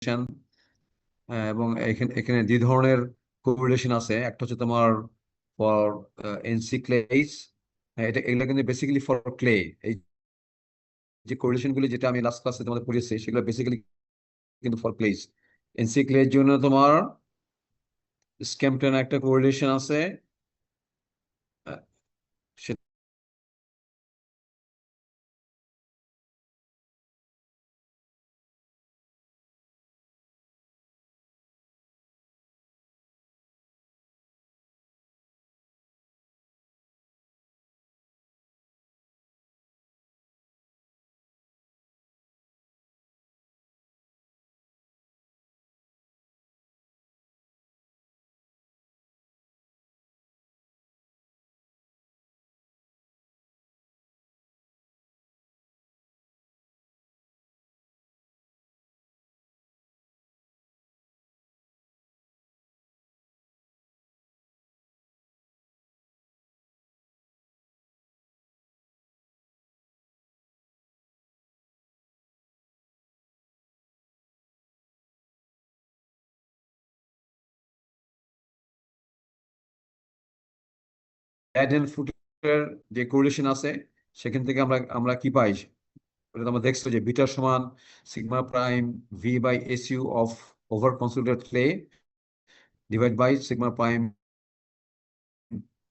Correlation, এবং এখানে এখানে দুই ধরনের কোরিলেশন আছে। একটা হচ্ছে তোমার ফর এনসি ক্লেস, এটা এগুলো কিন্তু বেসিক্যালি ফর ক্লে। এই যে কোরিলেশন গুলি যেটা আমি লাস্ট ক্লাসে তোমাদের পড়িয়েছি সেগুলো বেসিক্যালি কিন্তু ফর ক্লেস। এনসি ক্লে এর জন্য তোমার স্ক্যামটন একটা কোরিলেশন আছে, আহ, সেটা অ্যাড এন্ড ফুটের যে কোরিলেশন আছে সেখান থেকে আমরা আমরা কি পাই, ওটা আমরা দেখছো যে বিটা সমান sigma prime v by s u of over consolidated clay divide by sigma prime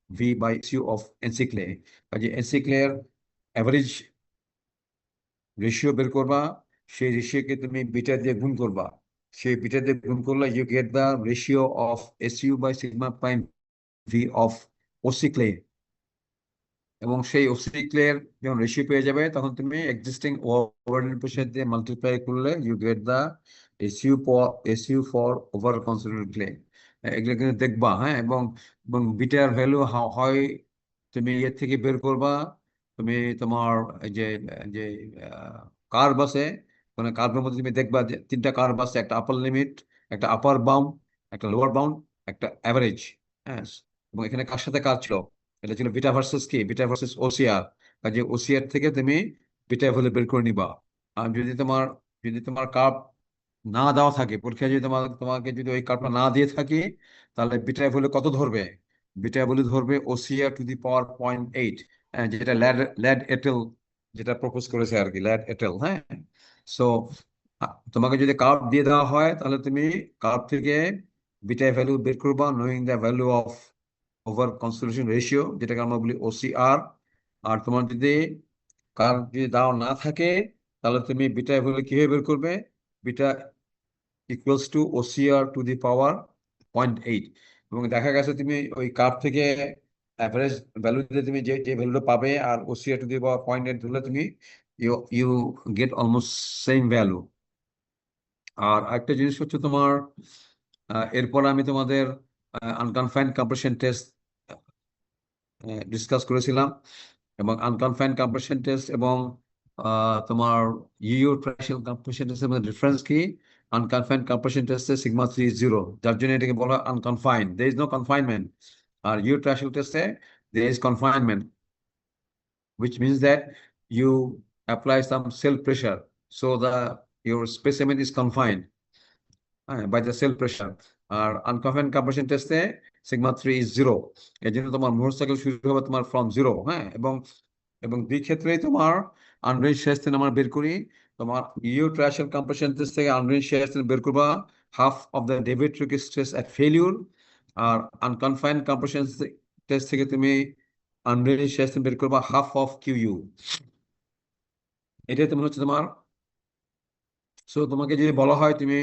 v by s u of NC clay. কাজে এনসি ক্লে এর অ্যাভারেজ রেশিও বের করবা, সেই রেশিওকে তুমি বিটা দিয়ে গুণ করবা, সেই বিটা দিয়ে গুণ করলে you get the ratio of s u by sigma prime v of OC clay. এবং সেই ওসিক্লের যখন রেশিও পেয়ে যাবে তখন তুমি এক্সিস্টিং ওভারডেড প্রেশার দিয়ে মাল্টিপ্লাই করলে you get the SU for over consolidated clay. এগুলো কিন্তু দেখবা, হ্যাঁ। এবং এবং বিটার ভ্যালু হয় তুমি এর থেকে বের করবা। তুমি তোমার এই যে যে কার্ভ আছে, মানে কার্ভের মধ্যে তুমি দেখবা যে তিনটা কার্ভ আছে, একটা আপার লিমিট, একটা আপার বাউন্ড, একটা লোয়ার বাউন্ড, একটা অ্যাভারেজ। হ্যাঁ, এবং এখানে কার সাথে কাজ ছিল, এটা ছিল বিটা ভার্সেস কি, বিটা ভার্সেস ওসিআর। কাজে ওসিআর থেকে তুমি বিটা ভ্যালু বের করে নিবা। আর যদি তোমার কার্ভ না দেওয়া থাকে পরীক্ষায়, যদি তোমাকে যদি ওই কার্ভটা না দিয়ে থাকে, তাহলে বিটা ভ্যালু কত ধরবে? বিটা ভ্যালু ধরবে ওসিআর টু দি পাওয়ার 0.8, যেটা ল্যাড ল্যাড এটেল যেটা প্রপোজ করেছে আর কি, ল্যাড এটেল। হ্যাঁ, সো তোমাকে যদি কার্ভ দিয়ে দেওয়া হয় তাহলে তুমি কার্ভ থেকে বিটা ভ্যালু বের করবা, knowing the value of over consolidation ratio, যেটাকে আমরা বলি ওসিআর। আর তোমার যদি কার্ভ যদি দাও না থাকে তাহলে তুমি বিটা ভ্যালু কিভাবে বের করবে? Beta equals to OCR to the power 0.8। এবং দেখা গেছে তুমি ওই কার্ভ থেকে অ্যাভারেজ ভ্যালু দিলে তুমি যে যে ভ্যালুটা পাবে, আর ওসিআর টু দি পাওয়ার 0.8 ধরলে তুমি you you get almost same value. আর একটা জিনিস হচ্ছে তোমার, এরপর আমি তোমাদের আনকনফাইন্ড কম্প্রেশন টেস্ট ডিসকাস করেছিলাম। এবং আনকনফাইন্ড কম্প্রেশন টেস্ট এবং তোমার ইউ ট্রাইশাল কম্প্রেশন টেস্টের মধ্যে ডিফারেন্স কি? আনকনফাইন্ড কম্প্রেশন টেস্টে সিগমা 3 0, যার জন্য এটাকে বলা হয় unconfined, there is no confinement. আর ইউ ট্রাইশাল টেস্টে there is confinement, which means that you apply some self pressure, so the your specimen is confined by the self pressure. আর আনকনফাইন্ড কম্প্রেশন টেস্টে sigma 3 is 0, এর জন্য তোমার মুহূর্ত cycle শুরু হবে তোমার ফ্রম 0। হ্যাঁ, এবং এবং দুই ক্ষেত্রেই তোমার আনরেঞ্জ শেয়ার স্ট্রেন আমরা বের করি। তোমার ইউ ট্রাইশাল কম্প্রেশন টেস্ট থেকে আনরেঞ্জ শেয়ার স্ট্রেন বের করবা half of the deviatoric stress at failure. আর আনকনফাইন্ড কম্প্রেশন টেস্ট থেকে তুমি আনরেঞ্জ শেয়ার স্ট্রেন বের করবা হাফ অফ কিউ ইউ। এটাই তোমার হচ্ছে তোমার। সো তোমাকে যদি বলা হয় তুমি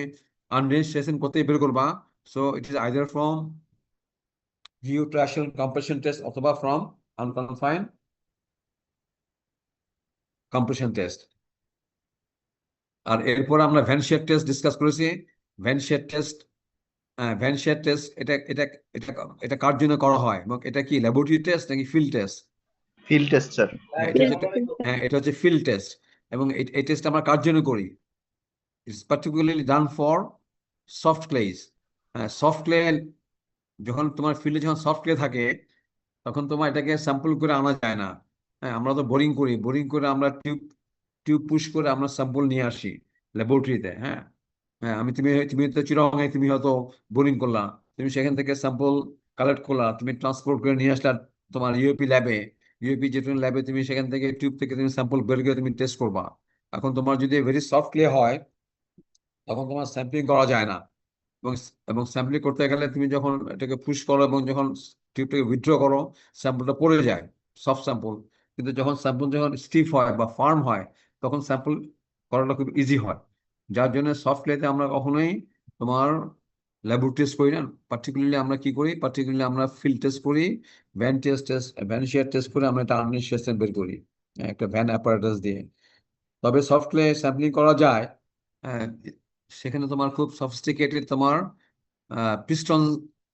আনরেঞ্জ শেয়ার স্ট্রেন কোথায় বের করবা, so it is either from U triaxial compression test অথবা ফ্রম আনকনফাইন্ড কম্প্রেশন টেস্ট। আর এরপর আমরা ভ্যানশিয়ার টেস্ট ডিসকাস করেছি। ভ্যানশিয়ার টেস্ট, ভ্যানশিয়ার টেস্ট এটা এটা এটা এটা কার জন্য করা হয়, এবং এটা কি ল্যাবরেটরি টেস্ট নাকি field test? Field test sir. হ্যাঁ, এটা হচ্ছে ফিল্ড টেস্ট। এবং এই টেস্ট আমরা কার জন্য করি? It's particularly done for soft ক্লেজ। Soft clay, যখন তোমার ফিল্ডে যখন সফট ক্লে থাকে তখন তোমার এটাকে স্যাম্পল করে আনা যায় না। হ্যাঁ, আমরা তো বোরিং করি, বোরিং করে আমরা টিউব টিউব পুশ করে আমরা স্যাম্পল নিয়ে আসি ল্যাবরেটরিতে। হ্যাঁ, হ্যাঁ, তুমি তুমি তো চিরঙে তুমি হয়তো বোরিং করলা, তুমি সেখান থেকে স্যাম্পল কালেক্ট করলা, তুমি ট্রান্সপোর্ট করে নিয়ে আসলা তোমার ইউপি ল্যাবে। ইউপি যেটুকু ল্যাবে তুমি সেখান থেকে টিউব থেকে তুমি স্যাম্পল বের করে তুমি টেস্ট করবা। এখন তোমার যদি ভেরি সফট ক্লে হয় তখন তোমার স্যাম্পলিং করা যায় না। এবং এবং স্যাম্পলিং করতে গেলে তুমি যখন এটাকে পুশ করো এবং যখন টিউবটাকে উইথড্র করো, স্যাম্পলটা পড়ে যায়, সফট স্যাম্পল। কিন্তু যখন স্যাম্পল যখন স্টিফ হয় বা ফার্ম হয় তখন স্যাম্পল করাটা খুব ইজি হয়। যার জন্য সফট ক্লেতে আমরা কখনোই তোমার ল্যাবরেটরি টেস্ট করি না। পার্টিকুলারলি আমরা কি করি, পার্টিকুলারলি আমরা ফিল্ড টেস্ট করি, ভ্যান টেস্ট করে আমরা একটা আননিশ্চিত বের করি একটা ভ্যান অ্যাপারেটাস দিয়ে। তবে সফটওয়্যার স্যাম্পলিং করা যায়। হ্যাঁ, সেখানে তোমার খুব সফিস্টিকেটেড তোমার পিস্টন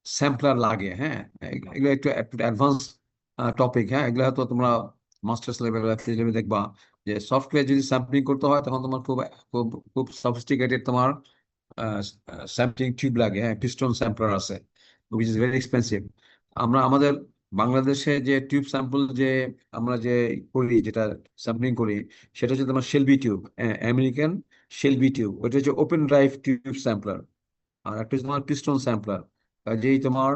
স্যাম্পলার লাগে। হ্যাঁ, এগুলো একটু একটু অ্যাডভান্স টপিক। হ্যাঁ, এগুলো হয়তো তোমরা মাস্টার্স লেভেল লেভেলে দেখবা যে সফটওয়্যার যদি স্যাম্পলিং করতে হয় তখন তোমার খুব খুব খুব সফিস্টিকেটেড তোমার স্যাম্পলিং টিউব লাগে। হ্যাঁ, পিস্টন স্যাম্পলার আছে, উইচ ইজ ভেরি এক্সপেন্সিভ। আমরা আমাদের বাংলাদেশে যে টিউব স্যাম্পল যে আমরা যে করি, যেটা স্যাম্পলিং করি, সেটা হচ্ছে তোমার Shelby tube, American Shelby tube. ওইটা হচ্ছে ওপেন ড্রাইভ টিউব স্যাম্পলার। আর একটা হচ্ছে তোমার পিস্টন স্যাম্পলার। যেই তোমার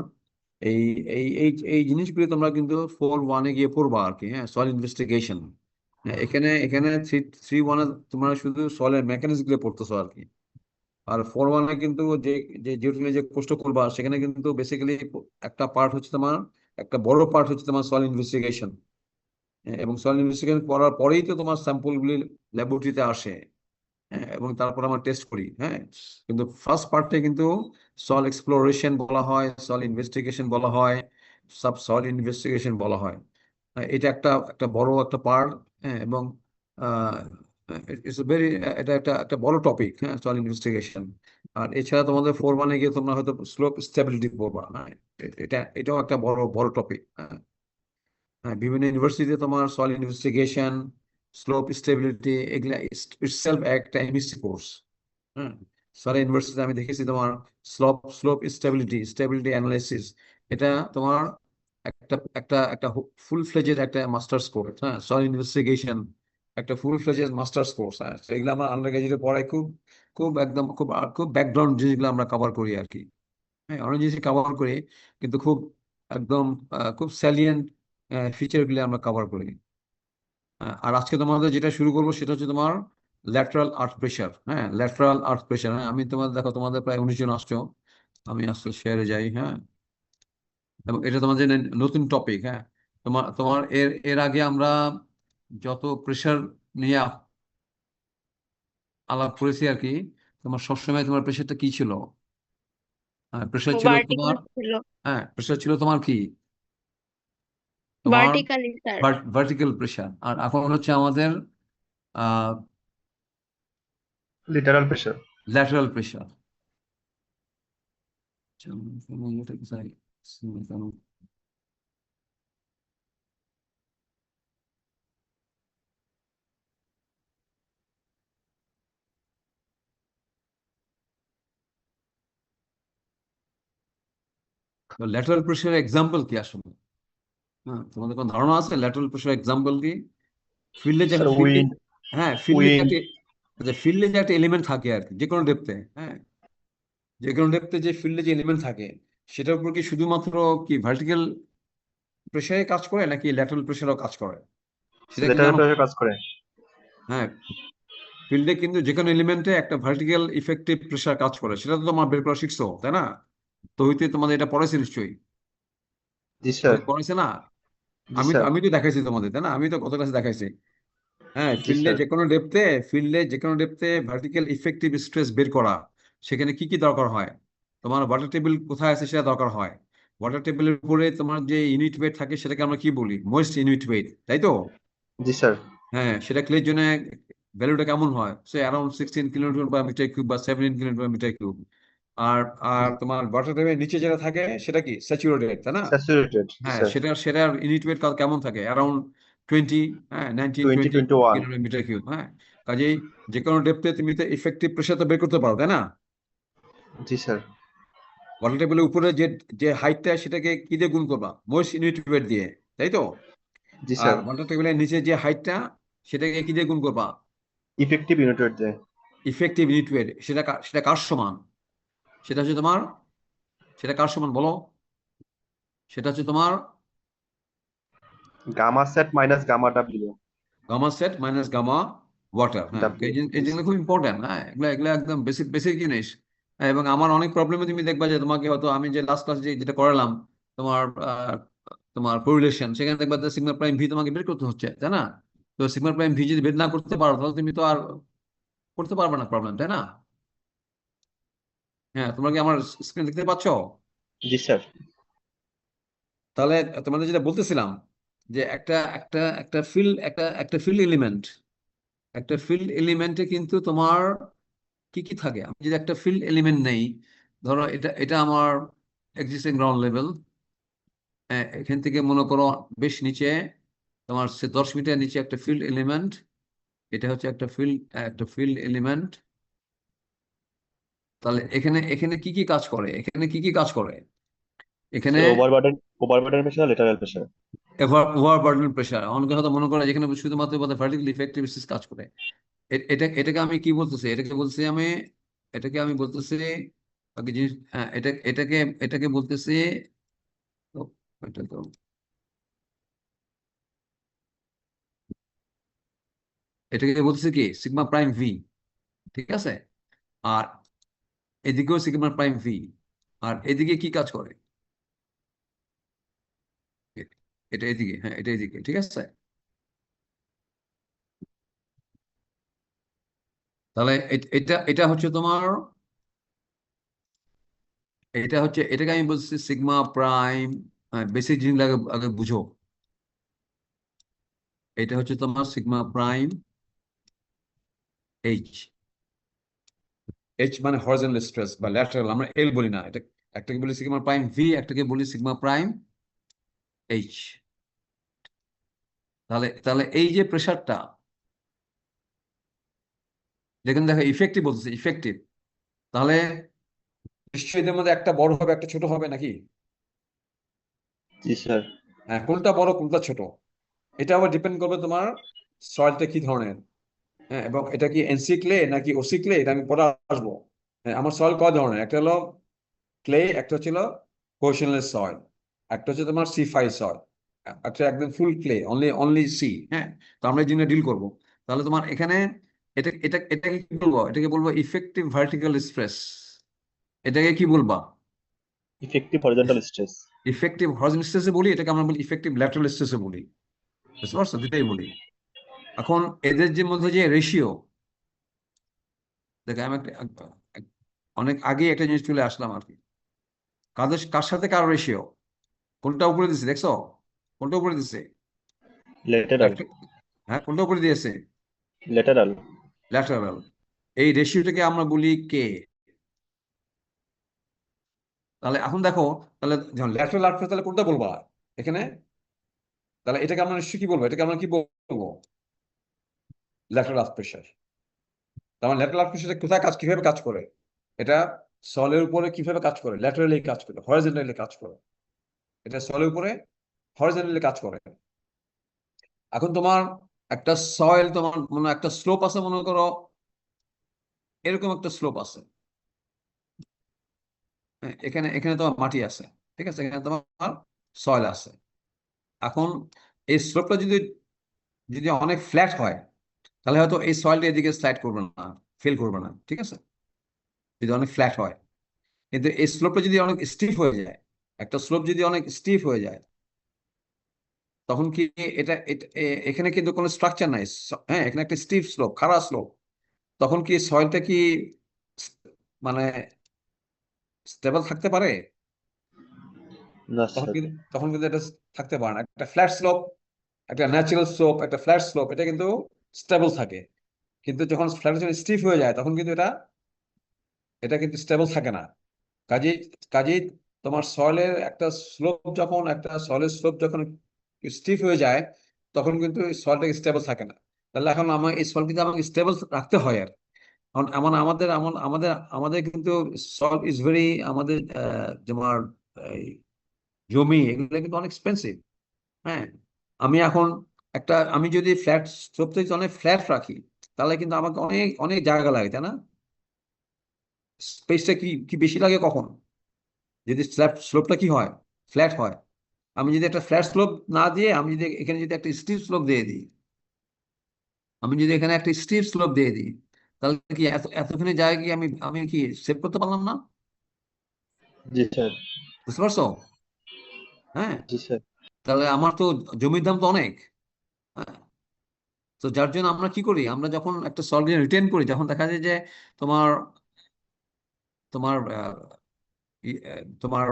এই এই এই এই জিনিসগুলো তোমরা কিন্তু 4.1-এ গিয়ে পড়বা আর কি। হ্যাঁ, সয়েল ইনভেস্টিগেশন। এখানে এখানে 3.1-এ তোমরা শুধু সয়েলের মেকানিক্স গুলো পড়তেছো আর কি। আর 4.1-এ কিন্তু যে যে যেটা যে কোর্সটা করবা সেখানে কিন্তু বেসিক্যালি একটা পার্ট হচ্ছে তোমার, একটা বড় পার্ট হচ্ছে তোমার সয়েল ইনভেস্টিগেশন। এবং সয়েল ইনভেস্টিগেশন করার পরেই তো তোমার স্যাম্পলগুলি ল্যাবরেটরিতে আসে। হ্যাঁ, এবং তারপর আমরা টেস্ট করি। হ্যাঁ, কিন্তু ফার্স্ট পার্টে কিন্তু সয়েল এক্সপ্লোরেশন বলা হয়, সয়েল ইনভেস্টিগেশন বলা হয়, সাব সয়েল ইনভেস্টিগেশন বলা হয়। এটা একটা একটা বড় একটা পার্ট। হ্যাঁ, এবং ইটস ভেরি, এটা একটা একটা বড় টপিক। হ্যাঁ, সয়েল ইনভেস্টিগেশন। আর এছাড়া তোমাদের 4.1-এ গিয়ে তোমরা হয়তো স্লোপ স্টেবিলিটি পড়বা। হ্যাঁ, এটাও একটা বড় বড় টপিক। হ্যাঁ, বিভিন্ন ইউনিভার্সিটিতে তোমার সয়েল ইনভেস্টিগেশন, স্লোপ স্টেবিলিটি, এগুলা ইটসেলফ একটা এমএসসি কোর্স। হ্যাঁ, সয়েল ইউনিভার্সিটিতে আমি দেখেছি তোমার স্লোপ স্টেবিলিটি, স্টেবিলিটি অ্যানালাইসিস, এটা তোমার একটা একটা একটা ফুল ফ্লেজের একটা মাস্টার্স কোর্স। হ্যাঁ, সয়েল ইনভেস্টিগেশন একটা ফুল ফ্লেজের মাস্টার্স কোর্স। হ্যাঁ, এগুলো আমরা আন্ডার গ্রাজুয়েটে পড়াই, খুব খুব একদম খুব খুব ব্যাকগ্রাউন্ড জিনিসগুলো আমরা কভার করি আর কি। হ্যাঁ, অনেক জিনিস কভার করি কিন্তু খুব একদম খুব স্যালিয়েন্ট ফিচারগুলো আমরা কভার করি। আর আজকে তোমাদের যেটা শুরু করবো সেটা হচ্ছে তোমার ল্যাটারাল আর্থ প্রেশার। হ্যাঁ, ল্যাটারাল আর্থ প্রেশার। হ্যাঁ, আমি তোমাদের দেখো তোমাদের প্রায় 19 জন আসছো, আমি আসলে শেয়ারে যাই। হ্যাঁ, এবং এটা তোমাদের জন্য নতুন টপিক। হ্যাঁ, তোমার তোমার এর এর আগে আমরা যত প্রেশার নিয়ে আলাপ করেছি আর কি, তোমার সবসময় তোমার প্রেশারটা কি ছিল? প্রেশার ছিল তোমার, ভার্টিক্যাল ছিল। হ্যাঁ প্রেশার ছিল তোমার কি, তোমার ভার্টিক্যালি স্যার। Vertical pressure. আর এখন হচ্ছে আমাদের literal pressure. Lateral pressure. Lateral প্রেশারের এক্সাম্পল কি আসলে? হ্যাঁ, তোমাদের কোনো ধারণা আছে ল্যাটারাল প্রেশার এক্সাম্পল কি? ফিল্ডে যে স্যার ফিল্ডে, উইন্ড। হ্যাঁ ফিল্ডে যে উইন্ড। একটা, আচ্ছা ফিল্ডে যে একটা এলিমেন্ট থাকে আর কি, যে কোনো ডেপথে। হ্যাঁ, যে কোনো ডেপথে যে ফিল্ডে যে এলিমেন্ট থাকে সেটার উপর কি শুধুমাত্র কি ভার্টিক্যাল প্রেশারে কাজ করে নাকি ল্যাটারাল প্রেশারও কাজ করে, সেটা কি লিটারাল জানো? প্রেশার কাজ করে। হ্যাঁ, ফিল্ডে কিন্তু যে কোনো এলিমেন্টে একটা ভার্টিক্যাল ইফেক্টিভ প্রেশার কাজ করে, সেটা তো তোমার বের করা শিখছো তাই না? তো হইতে তোমাদের এটা পড়াইছে নিশ্চয়ই, জি স্যার। পড়াইছে না? জি আমি তো স্যার। আমি তো দেখাইছি তোমাদের তাই না, আমি তো গত ক্লাসে দেখাইছি। হ্যাঁ, জি স্যার। ফিল্ডে যে কোনো ডেপথে ভার্টিক্যাল ইফেক্টিভ স্ট্রেস বের করা, সেখানে কি কি দরকার হয়? তোমার ওয়াটার টেবিল কোথায় আছে সেটা দরকার হয়। ওয়াটার টেবিলের উপরে তোমার যে ইউনিট ওয়েট থাকে সেটাকে আমরা কি বলি, মোস্ট ইউনিট ওয়েট, তাই তো? জি স্যার। হ্যাঁ, সেটা ক্লের জন্য ভ্যালুটা কেমন হয়, সে around 16 kilometre per metre cube বা 17 কিলোমিটার পার মিটার কিউব। আর আর তোমার ওয়াটার টেবিলের নিচে যেটা থাকে সেটা কি স্যাচুরেটেড, তাই না? স্যাচুরেটেড। জি হ্যাঁ, স্যার। সেটার ইউনিট ওয়েট কেমন থাকে, অ্যারাউন্ড 20, হ্যাঁ 19 twenty 20 twenty one kilometre cube. হ্যাঁ, কাজেই যে কোনো ডেপথে তুমি তো ইফেক্টিভ প্রেশার তো বের করতে পারো তাই না? জি স্যার। ওয়াটার টেবিলের উপরে যে যে হাইটটা সেটাকে কি দিয়ে গুণ করবা, মোস্ট ইউনিট ওয়েট দিয়ে, তাই তো? জি আর স্যার। ওয়াটার টেবিলের নিচে যে হাইটটা সেটাকে কি দিয়ে গুণ করবা? ইফেক্টিভ ইউনিট দেয়। ইফেক্টিভ ইউনিট ওয়েট সেটা কার সমান? সেটা হচ্ছে তোমার, সেটা কার সমান বলো? সেটা হচ্ছে তোমার গামা সেট মাইনাস গামা ডাব্লিউ। Gamma sat minus gamma water. হ্যাঁ, ডাব্লিউ, এই জি জিনিসগুলো স্যার। খুব ইম্পর্টেন্ট। হ্যাঁ, এগুলো এগুলো একদম বেসিক বেসিক জিনিস। হ্যাঁ, এবং আমার অনেক প্রবলেমে তুমি দেখবা যে তোমাকে হয়তো আমি যে লাস্ট ক্লাস যেটা করালাম তোমার তোমার কোরিলেশন, সেখানে দেখবা সিগমা প্রাইম ভি তোমাকে বের করতে হচ্ছে, তাই না? তো সিগমা প্রাইম ভি যদি বের না করতে পারো তাহলে তুমি তো আর করতে পারবে না প্রবলেম, তাই না? হ্যাঁ, তোমরা কি আমার স্ক্রিন দেখতে পাচ্ছ? জি স্যার। তাহলে তোমাদের যেটা বলতেছিলাম যে একটা একটা একটা ফিল্ড একটা একটা ফিল্ড এলিমেন্ট, একটা ফিল্ড এলিমেন্টে কিন্তু তোমার কি কি থাকে। আমি যদি একটা ফিল্ড এলিমেন্ট নেই, ধরো এটা এটা আমার এক্সিস্টিং গ্রাউন্ড লেভেল, এখান থেকে মনে করো বেশ নিচে তোমার 10 মিটার নিচে একটা ফিল্ড এলিমেন্ট, এটা হচ্ছে একটা ফিল্ড এলিমেন্ট। তাহলে এখানে এখানে কি কি কাজ করে, এখানে কি কি কাজ করে? এখানে sir overburden pressure, lateral pressure. Overburden pressure, অনেকে হয়তো মনে করে যেখানে শুধুমাত্র ভার্টিক্যাল ইফেক্টিভ কাজ করে। এটাকে আমি কি বলতেছি, এটাকে আমি বলতেছি বাকি জিনিস, হ্যাঁ, এটাকে বলতেছি, ও, এটা তো এটাকে বলতেছি কি সিগমা প্রাইম ভি, ঠিক আছে? আর এদিকেও সিগমা প্রাইম ভি, আর এদিকে কি কাজ করে? এ- এটা এদিকে, হ্যাঁ এটা এদিকে, ঠিক আছে? তাহলে এটা এটা হচ্ছে তোমার, এটাকে আমি বলছি সিগমা প্রাইম। বেসিক জিনিস আগে আগে বুঝো। এটা হচ্ছে তোমার সিগমা প্রাইম এইচ। এইচ মানে হরিজন্টাল স্ট্রেস বা ল্যাটারাল, আমরা এল বলি না এটা। একটাকে বলি সিগমা প্রাইম ভি, একটাকে বলি সিগমা প্রাইম এইচ। তাহলে তাহলে এই যে প্রেসারটা, যেখানে দেখো ইফেক্টিভ বলতেছে ইফেক্টিভ, তাহলে নিশ্চয়ই এদের মধ্যে একটা বড় হবে একটা ছোট হবে নাকি? জি স্যার। হ্যাঁ, কোনটা বড় কোনটা ছোট এটা আবার ডিপেন্ড করবে তোমার সয়েলটা কি ধরনের। হ্যাঁ, এবং এটা কি এনসি ক্লে নাকি ওসি ক্লে এটা আমি পরে আসবো। হ্যাঁ, আমার সয়েল কয় ধরনের, একটা হলো ক্লে, একটা হচ্ছিল কোয়েশনলেস সয়েল, একটা হচ্ছে তোমার C5 সয়েল, একটা একদম ফুল ক্লে, অনলি অনলি সি। হ্যাঁ, তো আমরা এই জন্য ডিল করবো। তাহলে তোমার এখানে এটাকে কি বলবো? এটাকে বলবো ইফেক্টিভ ভার্টিক্যাল স্ট্রেস। এটাকে কি বলবা? Effective horizontal stress. Effective horizontal স্ট্রেসে বলি, এটাকে আমরা বলি ইফেক্টিভ ল্যাটারাল স্ট্রেসে বলি। বুঝতে পারছো, দুটাই বলি। এখন এদের যে মধ্যে যে রেশিও, দেখো আমি অনেক আগে একটা জিনিস চলে আসলাম আর কি। কার সাথে কার রেশিও, কোনটা উপরে দিছে দেখছো? কোনটা উপরে দিছে? লেটারাল। একটা, হ্যাঁ কোনটা উপরে দিয়েছে? লেটারাল। ল্যাটারাল। এই রেশিওটাকে আমরা বলি কে। তাহলে এখন দেখো, তাহলে যখন ল্যাটারাল আর্ট তাহলে কোনটা বলবা এখানে? তাহলে এটাকে আমরা নিশ্চয়ই কি বলবো, এটাকে আমরা কি বলবো? Lateral art pressure. তার মানে ল্যাটারাল আর্ট প্রেশার কোথায় কাজ, কিভাবে কাজ করে? এটা সলের উপরে কিভাবে কাজ করে? ল্যাটারালি কাজ করে, হরিজন্টালি কাজ করে। এটা সলের উপরে হরিজন্টালি কাজ করে। এখন তোমার একটা সয়েল, তোমার মনে একটা স্লোপ আছে মনে করো, এরকম একটা স্লোপ আছে। হ্যাঁ, এখানে এখানে তোমার মাটি আছে, ঠিক আছে, এখানে তোমার সয়েল আছে। এখন এই স্লোপটা যদি যদি অনেক ফ্ল্যাট হয়, তাহলে হয়তো এই সয়েলটা এদিকে স্লাইড করবে না, ফেল করবে না, ঠিক আছে, যদি অনেক ফ্ল্যাট হয়। কিন্তু এই স্লোপটা যদি অনেক স্টিফ হয়ে যায়, একটা স্লোপ যদি অনেক স্টিফ হয়ে যায়, তখন কি এখানে কিন্তু কোনো স্ট্রাকচার নাই। হ্যাঁ, এখানে একটা স্টিফ স্লোপ, খাড়া স্লোপ, তখন কি সয়েলটা কি স- মানে স্টেবল থাকতে পারে? না তখন স্যার। কিন্তু তখন কিন্তু এটা থাকতে পারে না। একটা ফ্ল্যাট স্লোপ, একটা ন্যাচারাল স্লোপ, একটা ফ্ল্যাট স্লোপ, এটা কিন্তু স্টেবল থাকে। কিন্তু যখন ফ্ল্যাট যখন স্টিফ হয়ে যায় তখন কিন্তু এটা এটা কিন্তু স্টেবল থাকে না। কাজেই কাজেই তোমার সয়েলের একটা সয়েলের স্লোপ যখন স্টিফ হয়ে যায়, তখন কিন্তু সয়েলটা স্টেবল থাকে না। তাহলে এখন আমার এই সয়েল কিন্তু আমাকে স্টেবল রাখতে হয় আর। কারণ আমাদের আমাদের কিন্তু সয়েল ইজ ভেরি, আমাদের তোমার এই জমি এগুলো কিন্তু অনেক এক্সপেন্সিভ। হ্যাঁ, আমি এখন আমি যদি ফ্ল্যাট স্লোপটা যদি অনেক ফ্ল্যাট রাখি, তাহলে কিন্তু আমাকে অনেক অনেক জায়গা লাগে, তাই না? স্পেসটা কি কি বেশি লাগে কখন? যদি স্লোপটা কি হয়, ফ্ল্যাট হয়। আমি যদি একটা ফ্ল্যাট স্লোপ না দিয়ে আমি যদি এখানে যদি একটা স্টিপ স্লোপ দিয়ে দিই, আমি যদি এখানে একটা স্টিপ স্লোপ দিয়ে দিই, তাহলে কি এতখানি জায়গা কি আমি আমি কি সেভ করতে পারলাম না? জি স্যার। বুঝতে পারছো? হ্যাঁ। জি স্যার। তাহলে আমার তো জমির দাম তো অনেক। হ্যাঁ। তো যার জন্য আমরা কি করি, আমরা যখন একটা সলভ রিটেন করি, যখন দেখা যায় যে তোমার তোমার তোমার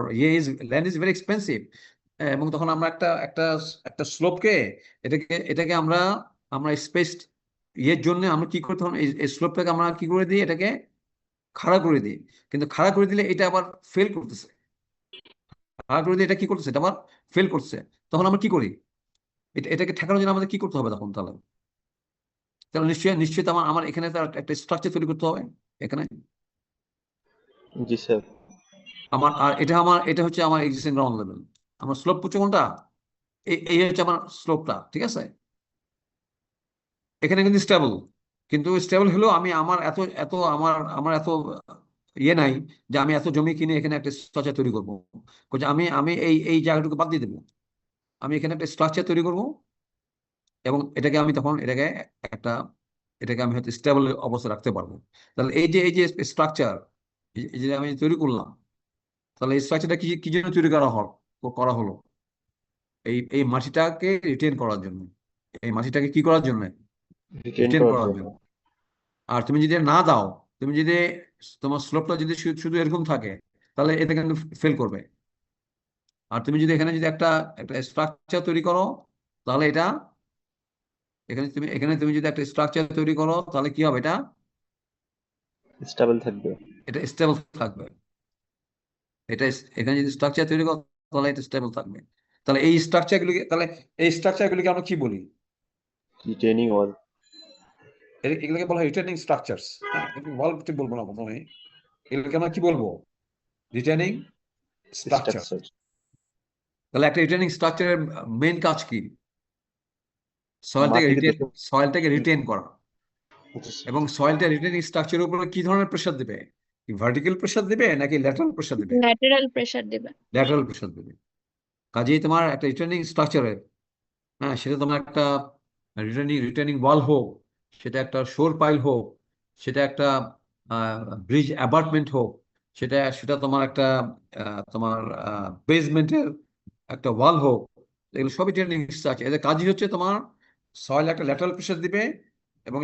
ল্যান্ড ইজ ভেরি এক্সপেন্সিভ, এবং তখন আমরা একটা একটা একটা স্লোপকে, এটাকে আমরা আমরা স্পেস ইয়ের জন্য আমরা কি করতে হবে, এই স্লোপটাকে আমরা কি করে দিই, এটাকে খাড়া করে দিই। কিন্তু খাড়া করে দিলে এটা আবার ফেল করতেছে, খাড়া করে দিয়ে এটা কি করতেছে, এটা আবার ফেল করছে। তখন আমরা কি করি, এটাকে ঠেকানোর জন্য আমাদের কি করতে হবে তখন? তাহলে তাহলে নিশ্চয়ই নিশ্চয়ই তো আমার আমার এখানে তো একটা স্ট্রাকচার তৈরি করতে হবে এখানে জি স্যার। আমার। আর এটা হচ্ছে আমার এক্সিস্টিং গ্রাউন্ড লেভেল। আমার স্লোপ হচ্ছে কোনটা, এই হচ্ছে আমার স্লোপটা, ঠিক আছে? এখানে কিন্তু স্টেবল, কিন্তু স্টেবল হলেও আমি আমার এত এত আমার আমার এত ইয়ে নাই যে আমি এত জমি কিনে এখানে একটা স্ট্রাকচার তৈরি করবো। আমি আমি এই জায়গাটুকু বাদ দিয়ে দেবো, আমি এখানে একটা স্ট্রাকচার তৈরি করব, এবং এটাকে আমি তখন একটা এটাকে আমি হয়তো স্টেবল অবস্থা রাখতে পারবো। তাহলে এই যে স্ট্রাকচার এই যে আমি তৈরি করলাম, তাহলে এই স্ট্রাকচারটা কি কি জন্য তৈরি করা হলো? এই এই মাটিটাকে রিটেন করার জন্য, এই মাটিটাকে কি করার জন্য, রিটেন রিটেন করার করার জন্য। জন্য। আর তুমি যদি এটা না দাও, তুমি যদি তোমার স্লোপটা যদি শুধু এরকম থাকে, তাহলে এটা কিন্তু ফেল করবে। আর তুমি যদি এখানে যদি একটা একটা স্ট্রাকচার তৈরি করো, তাহলে এটা এখানে তুমি যদি একটা স্ট্রাকচার তৈরি করো, তাহলে কি হবে, এটা স্টেবল থাকবে। এটা স্টেবল থাকবে। এখানে যদি স্ট্রাকচার তৈরি করো, তাহলে এটা স্টেবল থাকবে। তাহলে এই স্ট্রাকচারগুলিকে আমরা কি বলি? রিটেনিং ওয়াল। এগুলোকে বলা হয় রিটেনিং স্ট্রাকচারস। হ্যাঁ, ওয়াল ঠিক বলবো না প্রথমে, এগুলোকে আমরা কি বলবো, রিটেনিং স্ট্রাকচার। স্ট্রাকচার। তাহলে একটা রিটেনিং স্ট্রাকচারের মেইন কাজ কি? সয়েলটাকে মাটিকে রিটেন দূষণ। সয়েলটাকে রিটেন করা। জি স্যার। এবং সয়েলটা রিটেনিং স্ট্রাকচারের উপরে কি ধরনের প্রেশার দিবে? ভার্টিক্যাল প্রেশার দিবে নাকি ল্যাটারাল প্রেশার দিবে? ল্যাটেরাল প্রেসার দেবে। ল্যাটারাল প্রেশার দিবে। কাজেই তোমার একটা রিটেনিং স্ট্রাকচারের, হ্যাঁ, সেটা তোমার একটা রিটেনিং ওয়াল হোক, সেটা একটা শোর পাইল হোক, সেটা একটা ব্রিজ অ্যাবাটমেন্ট হোক, সেটা সেটা তোমার একটা তোমার বেসমেন্টের একটা ওয়াল হোক, এগুলো সবই রিটেনিং স্ট্রাকচার। এদের কাজই হচ্ছে তোমার সয়েল একটা ল্যাটারাল প্রেশার দিবে, এবং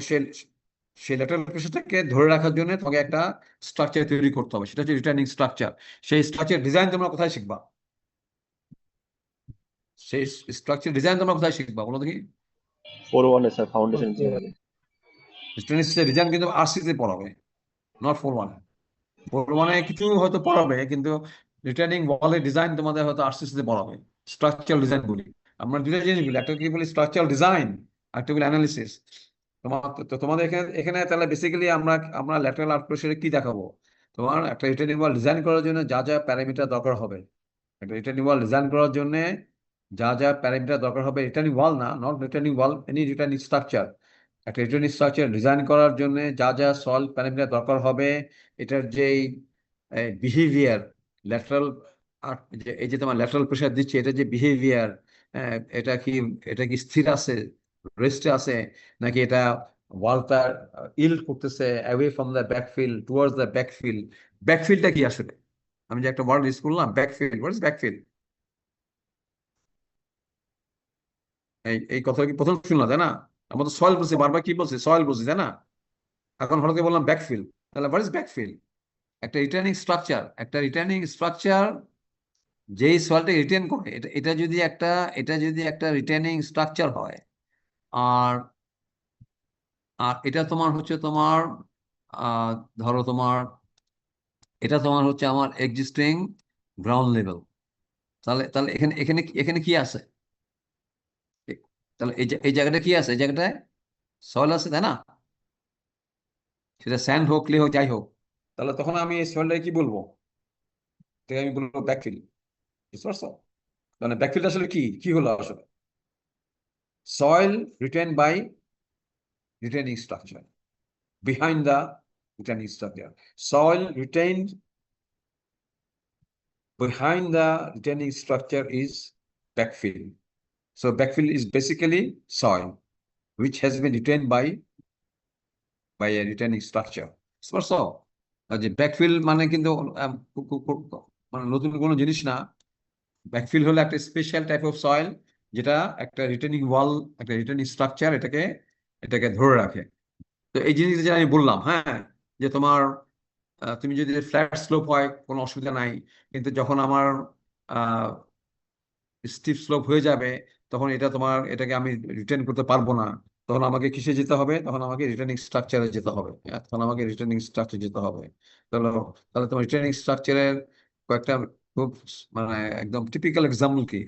সেই ল্যাটারাল প্রেশারটাকে ধরে রাখার জন্য তোমাকে একটা স্ট্রাকচার তৈরি করতে হবে, সেটা হচ্ছে রিটেনিং স্ট্রাকচার। সেই স্ট্রাকচার ডিজাইন তোমরা কোথায় শিখবা? সেই স্ট্রাকচার ডিজাইন তোমরা কোথায় শিখবা বলো দেখি? 4-1 স্যার, ফাউন্ডেশন ইঞ্জিনিয়ারিং। ডিজাইন কিন্তু আরসিতে পড়াবে, নট 4-1। 4-1 কিছু হয়তো পড়াবে, কিন্তু রিটার্নিং ওয়ালের ডিজাইন তোমাদের হয়তো আরসিসিতে পড়াবে। স্ট্রাকচারাল ডিজাইন বলি আমরা, দুটো জিনিস বলি, একটা কি বলি স্ট্রাকচারাল ডিজাইন, একটা বলি অ্যানালিসিস। তোমাদের এখানে এখানে তাহলে বেসিক্যালি আমরা আমরা ল্যাটারাল আর্ট প্রেসারে কি দেখাবো? তোমার একটা রিটার্নিং ওয়াল ডিজাইন করার জন্য যা যা প্যারামিটার দরকার হবে, একটা রিটার্নিং ওয়াল ডিজাইন করার জন্য যা যা প্যারামিটার দরকার হবে, রিটার্নিং ওয়াল না, not returning wall, any returning structure. একটা রিটার্নিং স্ট্রাকচার ডিজাইন করার জন্য যা যা সল প্যারামিটার দরকার হবে, এটার যে বিহেভিয়ার, ল্যাটারাল এই যে তোমার ল্যাটারাল প্রেশার দিচ্ছে, এটা যে বিহেভিয়ার, এটা কি এটা কি স্থির আছে, রেস্টে আছে, নাকি এটা ওয়ালটা ইল্ড করতেছে away from the backfill towards the backfill? ব্যাকফিলটা কি আসলে? আমি যে একটা ওয়ার্ড ইউজ করলাম ব্যাকফিল, হোয়াট ইজ ব্যাকফিল? এই কথা কি প্রথম শুনলাম, তাই না? আমরা তো সয়েল বলছি, বারবার কি বলছি, সয়েল বলছি, তাই না? এখন হঠাৎ করে বললাম ব্যাকফিল। তাহলে হোয়াট ইজ ব্যাকফিল? একটা রিটার্নিং স্ট্রাকচার যেই সয়েলটা রিটেন করে, এটা যদি একটা রিটেনিং স্ট্রাকচার হয়, আর আর এটা তোমার হচ্ছে তোমার আহ, ধরো তোমার এটা তোমার হচ্ছে আমার এক্সিস্টিং গ্রাউন্ড লেভেল। তাহলে তাহলে এখানে এখানে এখানে কি আছে? তাহলে এই জায়গাটা কি আছে? এই জায়গাটায় সয়েল আছে, তাই না? সেটা স্যান্ড হোক, ক্লে হোক, যাই হোক। তাহলে তখন আমি এই সয়েলটাকে কি বলবো? এটাকে আমি বলবো ব্যাকফিল। বুঝতে পারছো? মানে ব্যাকফিলটা আসলে কি কি হলো আসলে? Soil retained by retaining structure. behind the retaining structure. Soil retained behind the retaining structure is backfill. So backfill is basically soil which has been retained by a retaining structure. So যে backfill মানে কিন্তু মানে নতুন কোনো জিনিস না। Backfill হলো একটা স্পেশাল টাইপ অফ সয়েল যেটা একটা রিটেনিং ওয়াল, একটা রিটেনিং স্ট্রাকচার এটাকে ধরে রাখে। তো এই জিনিসটা যেটা আমি বললাম, হ্যাঁ, যে তোমার তুমি যদি ফ্ল্যাট স্লোপ হয় কোনো অসুবিধা নাই, কিন্তু যখন আমার স্টিপ স্লোপ হয়ে যাবে তখন এটাকে আমি রিটার্ন করতে পারবো না। তখন আমাকে কিসে যেতে হবে? তখন আমাকে রিটার্নিং স্ট্রাকচারে যেতে হবে। তখন আমাকে রিটার্নিং স্ট্রাকচার যেতে হবে। তাহলে তাহলে তোমার রিটার্নিং স্ট্রাকচারের কয়েকটা খুব মানে একদম টিপিক্যাল এক্সাম্পল কি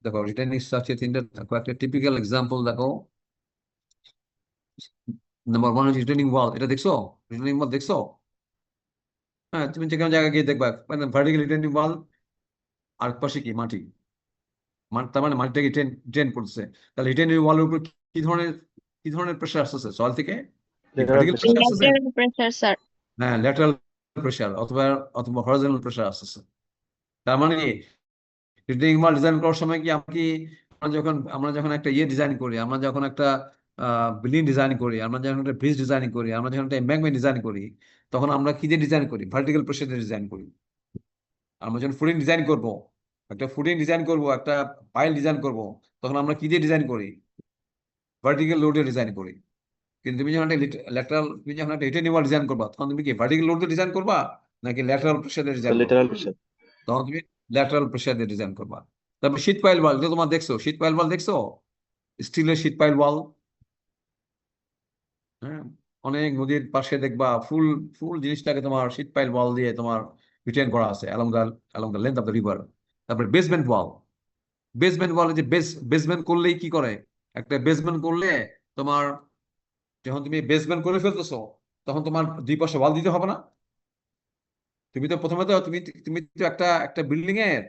দেখো, রিটার্নিং স্ট্রাকচার তিনটা কয়েকটা টিপিক্যাল এক্সাম্পল দেখো। নাম্বার ওয়ান হচ্ছে রিটার্নিং ওয়াল। এটা দেখছো? রিটার্নিং ওয়াল দেখছো? হ্যাঁ, তুমি যেখানে জায়গায় গিয়ে দেখবা মানে ভার্টিক্যাল রিটার্নিং ওয়াল, আর পাশে কি মাটি, তার মানে মাটিটাকে ড্রেন করছে। তাহলে রিটেনিং ওয়ালের উপর কি ধরনের প্রেসার আসতেছে সয়েল থেকে? Lateral vertical pressure. প্রেসার আসতেছে? Lateral pressure, sir. হ্যাঁ, ল্যাটারাল প্রেসার অথবা অথবা হরিজন্টাল প্রেসার আসতেছে। তার মানে রিটেনিং ওয়াল ডিজাইন করার সময় কি আমরা যখন একটা ডিজাইন করি, আমরা যখন একটা বিল্ডিং ডিজাইন করি, আমরা যখন একটা ব্রিজ ডিজাইন করি, আমরা যখন একটা এম্বাঙ্কমেন্ট ডিজাইন করি, তখন আমরা কি দিয়ে ডিজাইন করি? ভার্টিক্যাল প্রেসার দিয়ে ডিজাইন করি। আমরা যখন ফুডিং ডিজাইন করব, একটা পাইল ডিজাইন করব, তখন আমরা কি দিয়ে ডিজাইন করি? ভার্টিক্যাল লোডে ডিজাইন করি। কিন্তু তুমি যখন একটা রিটেনিং ওয়াল ডিজাইন করবা, তখন তুমি কি ভার্টিক্যাল লোড দিয়ে ডিজাইন করবা নাকি ল্যাটারাল প্রেসার দিয়ে The ডিজাইন করবা? lateral pressure. তখন তুমি ল্যাটারাল প্রেসার দিয়ে ডিজাইন করবা। তারপর শীট পাইল ওয়াল, এটা তোমার দেখছো? শীট পাইল ওয়াল দেখছো? স্টিলের শীট পাইল ওয়াল। হ্যাঁ, অনেক নদীর পাশে দেখবা ফুল ফুল জিনিসটাকে তোমার শীট পাইল ওয়াল দিয়ে তোমার রিটেন করা আছে along the length of the river. তারপরে বেসমেন্ট ওয়াল। বেসমেন্ট ওয়ালে যে বেসমেন্ট করলেই কি করে? একটা বেসমেন্ট করলে তোমার যখন তুমি বেসমেন্ট করে ফেলতেছো, তখন তোমার দুই পাশে ওয়াল দিতে হবে না? তুমি তো প্রথমে তো তুমি তো একটা বিল্ডিং এর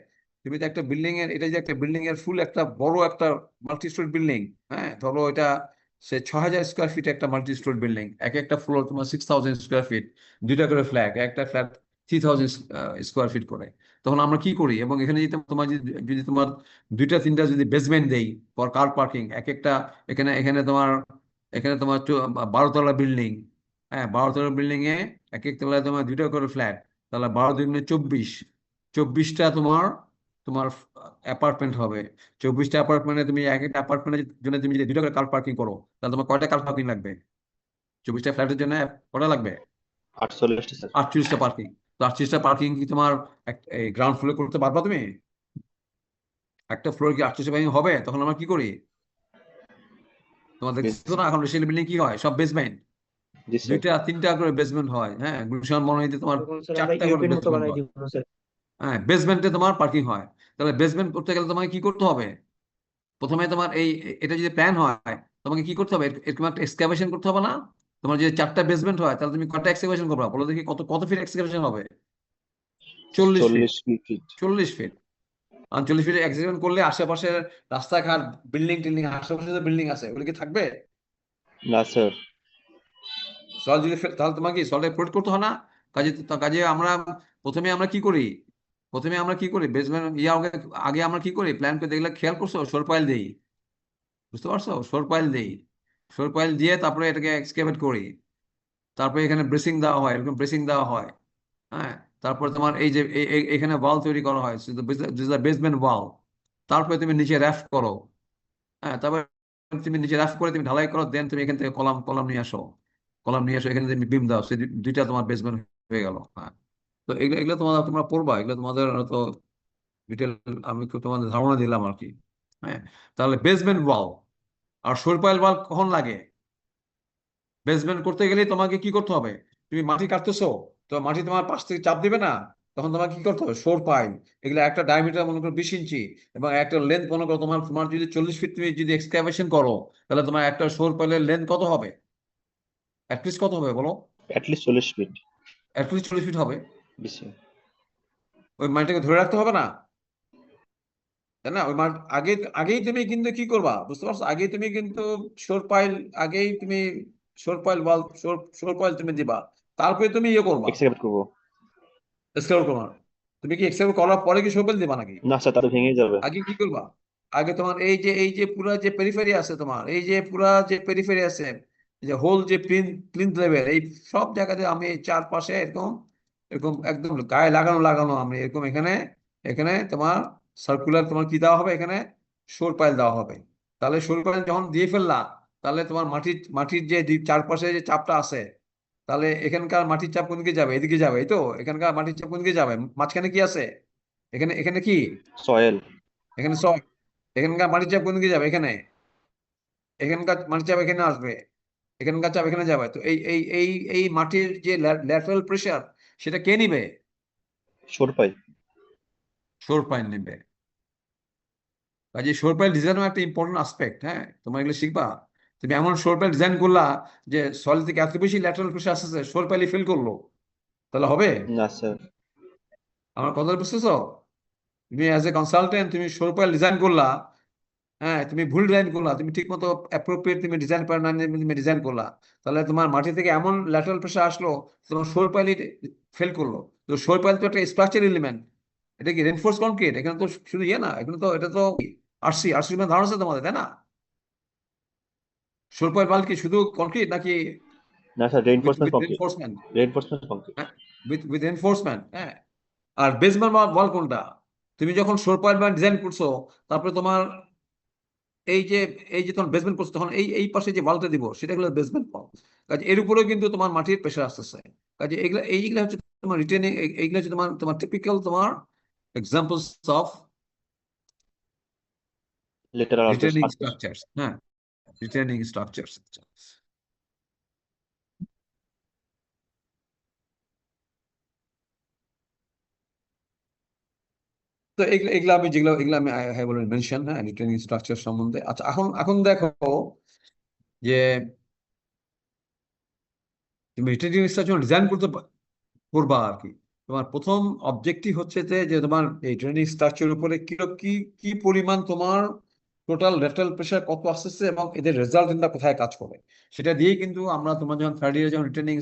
এটা যে একটা বিল্ডিং এর ফুল একটা বড় একটা মাল্টি স্টোরি বিল্ডিং। হ্যাঁ, ধরো এটা সে 6,000 স্কোয়ার ফিট একটা মাল্টি স্টোরি বিল্ডিং। একটা ফ্লোর তোমার 6,000 স্কোয়ার ফিট, দুইটা করে একটা ফ্ল্যাট 3,000 স্কোয়ার ফিট করে। তখন আমরা কি করি? এবং এখানে যদি তোমার দুইটা তিনটা যদি বেসমেন্ট দেই ফর কার পার্কিং, এখানে তোমার 12 তলা বিল্ডিং। হ্যাঁ, 12 তলা বিল্ডিং এ এক তলায় তোমার দুইটা করে ফ্ল্যাট, তাহলে 12 × 24, 24টা তোমার তোমার অ্যাপার্টমেন্ট হবে। 24টা অ্যাপার্টমেন্টে তুমি এক একটা অ্যাপার্টমেন্টের জন্য তুমি যদি দুটো করে কার পার্কিং করো, তাহলে তোমার কয়টা কার পার্কিং লাগবে? 24টা ফ্ল্যাটের জন্য কটা লাগবে? 48 sir. 48টা পার্কিং। তো 48টা পার্কিং কি তোমার গ্রাউন্ড ফ্লোরে করতে পারবা তুমি? একটা ফ্লোর কি 48টা পার্কিং হবে? তখন আমরা কি করি? তোমাদের Yes. দেখছো না এখন রেসিডেন্সিয়াল বিল্ডিং কি হয়? সব বেসমেন্ট, Yes sir. দুইটা তিনটা করে বেসমেন্ট হয়। হ্যাঁ, গুলশান মনোনীতে তোমার তখন স্যার আমরা 4টা করে ইউরোপের মতো বেসমেন্ট বানাই হয়। দিব স্যার। হ্যাঁ, বেসমেন্টে তোমার পার্কিং হয়। তাহলে বেসমেন্ট করতে গেলে তোমাকে কি করতে হবে? প্রথমে তোমার এটা যদি প্ল্যান হয়, তোমাকে কি করতে হবে? এরকম একটা এক্সকাভেশন করতে হবে না? তোমার যদি 4টা বেসমেন্ট হয়, তাহলে তুমি কয়টা এক্সকাভেশন করবা বলো দেখি? কত কত ফিট এক্সকাভেশন হবে? 40 ফিট। 40 feet. 40 ফিট। আর 40 ফিট এক্সকাভেশন করলে আশেপাশের রাস্তাঘাট, বিল্ডিং টিল্ডিং, আশেপাশে যে বিল্ডিং আছে ওগুলো কি থাকবে? না স্যার। সল যদি তাহলে তোমাকে কি সলটা প্রোটেক্ট করতে হয় না? কাজে প্রথমে আমরা কি করি? বেসমেন্ট আগে আমরা কি করি? প্ল্যান করে দেখলে খেয়াল করছো? শোর পাইল দেই, বুঝতে পারছো? শোর পাইল দিয়ে তারপরে এটাকে এক্সকেভেট করি। তারপরে এখানে ব্রেসিং দেওয়া হয়, এরকম ব্রেসিং দেওয়া হয়। হ্যাঁ, তারপরে তোমার এই যে এখানে ওয়াল তৈরি করা হয়, বেসমেন্ট ওয়াল। তারপরে তুমি নিচে র্যাফ করো। হ্যাঁ, তারপরে তুমি নিচে র্যাফ করে তুমি ঢালাই করো, দেন তুমি এখান থেকে কলাম নিয়ে আসো। এখানে তুমি বিম দাও, সেই দুইটা তোমার বেসমেন্ট হয়ে গেল। হ্যাঁ, তো এগুলো তোমরা পড়বা, এগুলো তোমাদের হয়তো ডিটেল আমি তোমাদের ধারণা দিলাম আর কি। হ্যাঁ, তাহলে বেসমেন্ট ওয়াল আর শোর পাইল ওয়াল কখন লাগে? বেসমেন্ট করতে গেলে তোমাকে কি করতে হবে? তুমি মাটি কাটতেছো, তো মাটি তোমার পাশ থেকে চাপ দিবে না? তখন তোমাকে কি করতে হবে? শোর পাইল, এগুলো একটা ডায়ামিটার মনে করো 20 ইঞ্চি, এবং একটা লেন্থ মনে করো তোমার যদি 40 ফিট তুমি যদি এক্সকাভেশন করো, তাহলে তোমার একটা শোর পাইলের লেন্থ কত হবে? অ্যাটলিস্ট কত হবে বলো? At least 40 feet. At least 40 feet হবে। Yes sir. ওই মাটিটাকে ধরে রাখতে হবে না? তাই না? ওই আগেই তুমি কিন্তু কি করবা বুঝতে পারছো? আগেই তুমি কিন্তু শোর পাইল আগেই তুমি শোর পাইল ওয়াল শোর পাইল তুমি দিবা, তারপরে তুমি ইয়ে করবা, এক্সক্যাভেট করবো। এক্সক্যাভেট করবা। তুমি কি এক্সক্যাভেট করার পরে কি শোর পাইল দিবা নাকি? না স্যার, তাহলে ভেঙে যাবে। আগে কি করবা? আগে তোমার এই যে পুরা যে পেরিফেরি আছে, তোমার এই যে পুরা যে পেরিফেরি আছে, যে হোল যে প্লিন্থ লেভেল, এই সব জায়গাতে আমি এই চারপাশে এরকম এরকম একদম গায়ে লাগানো লাগানো আমি এরকম এখানে এখানে তোমার সার্কুলার তোমার কি দেওয়া হবে, এখানে শোর পাইল দেওয়া হবে। তাহলে শোর পাইল যখন দিয়ে ফেললা, তাহলে তোমার মাটির মাটির যে চারপাশে যে চাপটা আছে, তাহলে এখানকার মাটির চাপ কোন দিকে যাবে? এদিকে যাবে, এই তো এখানকার মাটির চাপ কোন দিকে যাবে? মাঝখানে কি আছে? এখানে এখানে কি? সয়েল। এখানে সব, এখানকার মাটির চাপ কোন দিকে যাবে? এখানে এখানকার মাটির চাপ এখানে আসবে, এখানকার চাপ এখানে যাবে। তো এই মাটির যে ল্যাটারাল প্রেসার, সেটা কে নিবে? সর পাই। শোর পাইল নিবে। কাজে শোর পাইল ডিজাইনও একটা ইম্পর্টেন্ট আসপেক্ট। হ্যাঁ, তোমার এগুলো শিখবা। তুমি এমন শোর পাইল ডিজাইন করলা যে সয়েল থেকে এত বেশি ল্যাটারাল প্রেসার আসতেছে, শোর পাইলই ফেল করলো, তাহলে হবে? না স্যার। আমার কথা বুঝতেছো? তুমি অ্যাজ এ কনসালটেন্ট তুমি শোর পাইল ডিজাইন করলা, হ্যাঁ তুমি ভুল ডিজাইন করলা, তুমি ঠিক মতো অ্যাপ্রোপ্রিয়েট তুমি ডিজাইন করে না নিয়ে তুমি ডিজাইন করলা, তাহলে তোমার মাটি থেকে এমন ল্যাটারাল প্রেশার আসলো, তোমার শোর পাইলই ফেল করলো। তো শোর পাইল তো একটা স্ট্রাকচার এলিমেন্ট, এটা কি রেনফোর্স কনক্রিট? এখানে তো শুধু ইয়ে না, এখানে তো এটা তো আরসি আরসি মানে ধারণা আছে তোমাদের, তাই না? শোর পাইল কি শুধু কনক্রিট নাকি না sir, with reinforcement with concrete. Reinforcement? Reinforcement concrete. হ্যাঁ, উইথ রেনফোর্সমেন্ট, হ্যাঁ। আর বেসমেন্ট ওয়াল কোনটা? তুমি যখন শোর পাইল ডিজাইন করছো, তারপরে তোমার এই যে এই যে তোমার বেসমেন্ট করছো, তখন এই পাশে যে ওয়ালটা দিব সেটা হলো বেসমেন্ট ওয়াল। কাজে এর উপরেও কিন্তু তোমার মাটির প্রেশার আসতেছে। কাজে এইগুলা হচ্ছে তোমার রিটেনিং, এইগুলা হচ্ছে তোমার তোমার টিপিক্যাল তোমার examples of lateral retaining arches. Structures. হ্যাঁ, রিটেনিং স্ট্রাকচারস। তো এগুলা এগুলা আমি যেগুলো এগুলো আমি হ্যাঁ বলে মেনশন, হ্যাঁ, রিটেনিং স্ট্রাকচার সম্বন্ধে। আচ্ছা, এখন এখন দেখো যে তুমি রিটেনিং স্ট্রাকচার ডিজাইন করবা আর কি। তোমার প্রথম অবজেক্টিভ হচ্ছে যে তোমার এই ট্রেনিং স্ট্রাকচারের উপরে কি কি কি পরিমাণ তোমার টোটাল ল্যাটারাল প্রেশার কত আসতেছে এবং এদের রেজাল্টেন্টটা কোথায় কাজ করে, সেটা দিয়ে কিন্তু আমরা তোমার যখন থার্ড ইয়ারে যখন রিটেনিং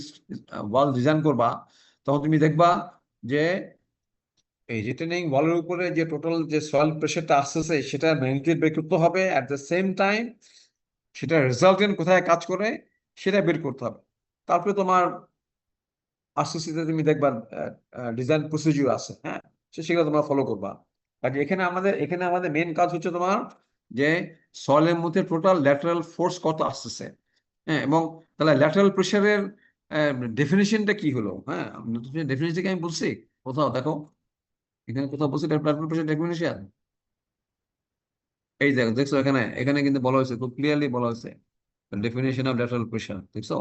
ওয়াল ডিজাইন করবা, তখন তুমি দেখবা যে এই রিটেনিং ওয়ালের উপরে যে টোটাল যে সয়েল প্রেশারটা আসতেছে সেটা ম্যাগনিটিউড বের করতে হবে, অ্যাট দ্য সেম টাইম সেটা রেজাল্টেন্ট কোথায় কাজ করে সেটা বের করতে হবে। তারপরে তোমার আরসিসিতে তুমি দেখবা ডিজাইন প্রসিডিউর আছে, হ্যাঁ, সেগুলো তোমরা ফলো করবা। কাজে এখানে আমাদের মেন কাজ হচ্ছে তোমার যে সয়েলের মধ্যে টোটাল ল্যাটারাল ফোর্স কত আসতেছে, হ্যাঁ, এবং তাহলে ল্যাটারাল প্রেশারের ডেফিনেশনটা কি হলো? হ্যাঁ, ডেফিনেশন আমি বলছি কোথাও, দেখো এখানে কোথাও বলছি ল্যাটারাল প্রেশার ডেফিনেশন। এই দেখো, দেখছো এখানে এখানে কিন্তু বলা হয়েছে, খুব ক্লিয়ারলি বলা হয়েছে ডেফিনেশন অফ ল্যাটারাল প্রেশার, দেখছো?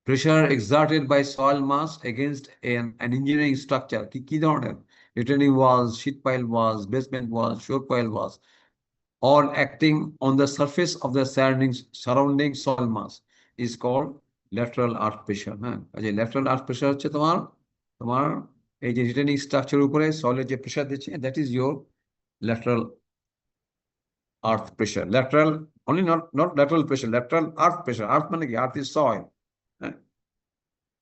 Pressure exerted by soil mass against an engineering structure কি ধরনের? Retaining walls, sheet pile walls, basement walls, shore pile walls, or acting on the surface of the surrounding soil mass is called lateral earth pressure। হ্যাঁ, কাজে lateral earth pressure হচ্ছে তোমার তোমার এই যে retaining structure উপরে সয়েলের যে প্রেশার দিচ্ছে, that is your lateral earth pressure। lateral only, not lateral pressure, lateral earth pressure। earth মানে কি? earth is soil, হ্যাঁ।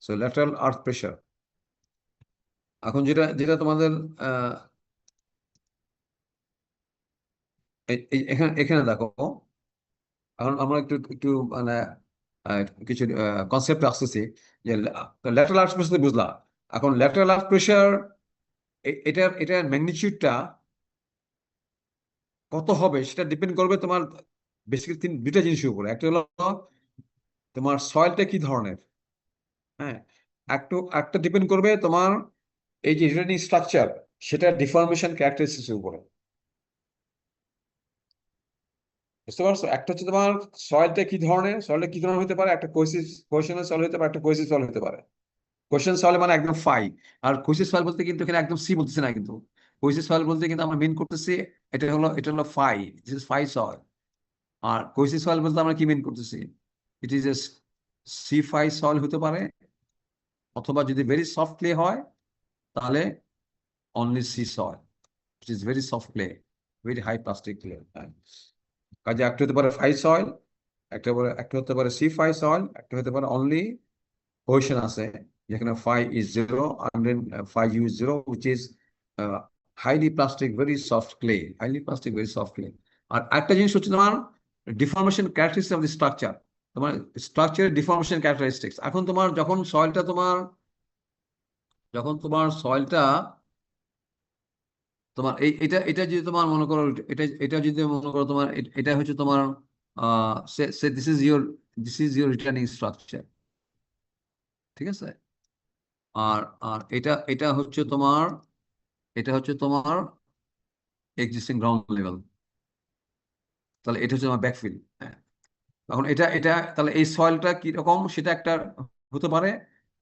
সো ল্যাটারাল আর্থ প্রেশার। এখন যেটা যেটা তোমাদের আহ, এখানে এখানে দেখো, এখন আমরা একটু একটু মানে কিছু কনসেপ্ট আসতেছি যে ল্যাটারাল আর্থ প্রেশার বুঝলা। এখন ল্যাটারাল আর্থ প্রেশার এটার এটার ম্যাগনিটিউডটা কত হবে সেটা ডিপেন্ড করবে তোমার বেসিক্যালি দুইটা জিনিসের উপরে। একটা হলো তোমার সয়েলটা কি ধরনের, হ্যাঁ, একটা ডিপেন্ড করবে তোমার এই যে রিটেনিং স্ট্রাকচার সেটা ডিফর্মেশন ক্যারেক্টারিস্টিক্স উপরে, বুঝতে পারছো? একটা হচ্ছে তোমার সয়েলটা কি ধরনের, সয়েলটা কি ধরনের হতে পারে, একটা কোয়েশ্চেনের সয়েল হতে পারে, একটা কোয়েসিভ সয়েল হতে পারে। কোয়েশ্চেন সয়েল মানে একদম ফাই, আর কোয়েসিভ সয়েল বলতে কিন্তু এখানে একদম সি বলতেছি না, কিন্তু কোয়েসিভ সয়েল বলতে কিন্তু আমরা মিন করতেছি এটা হলো phi, this is phi soil. আর কোয়েসিভ সয়েল বলতে আমরা কি মিন করতেছি? It is a c phi soil হতে পারে, অথবা যদি ভেরি সফট ক্লে হয় তাহলে only c soil, it is very soft clay, very high plastic clay. কাজে একটা হতে পারে ফাই সয়েল, একটা হতে পারে সি ফাই সয়েল, একটা হতে পারে অনলি কোহেশন আছে, যেখানে phi is zero, and then phi u is zero, which is highly plastic very soft clay, highly plastic very soft clay. আর একটা জিনিস হচ্ছে তোমার deformation characteristics of the structure, তোমার স্ট্রাকচারের ডিফর্মেশন ক্যারেক্টারিস্টিক্স। এখন তোমার যখন তোমার সয়েলটা তোমার এটা এটা যদি তোমার মনে করো, এটা যদি মনে করো তোমার এটা হচ্ছে তোমার this is your returning structure, ঠিক আছে। আর আর এটা হচ্ছে তোমার এক্সিস্টিং গ্রাউন্ড লেভেল, তাহলে এটা হচ্ছে তোমার ব্যাকফিল। হ্যাঁ, এখন এটা তাহলে এই সয়েলটা কি রকম সেটা একটা হতে পারে।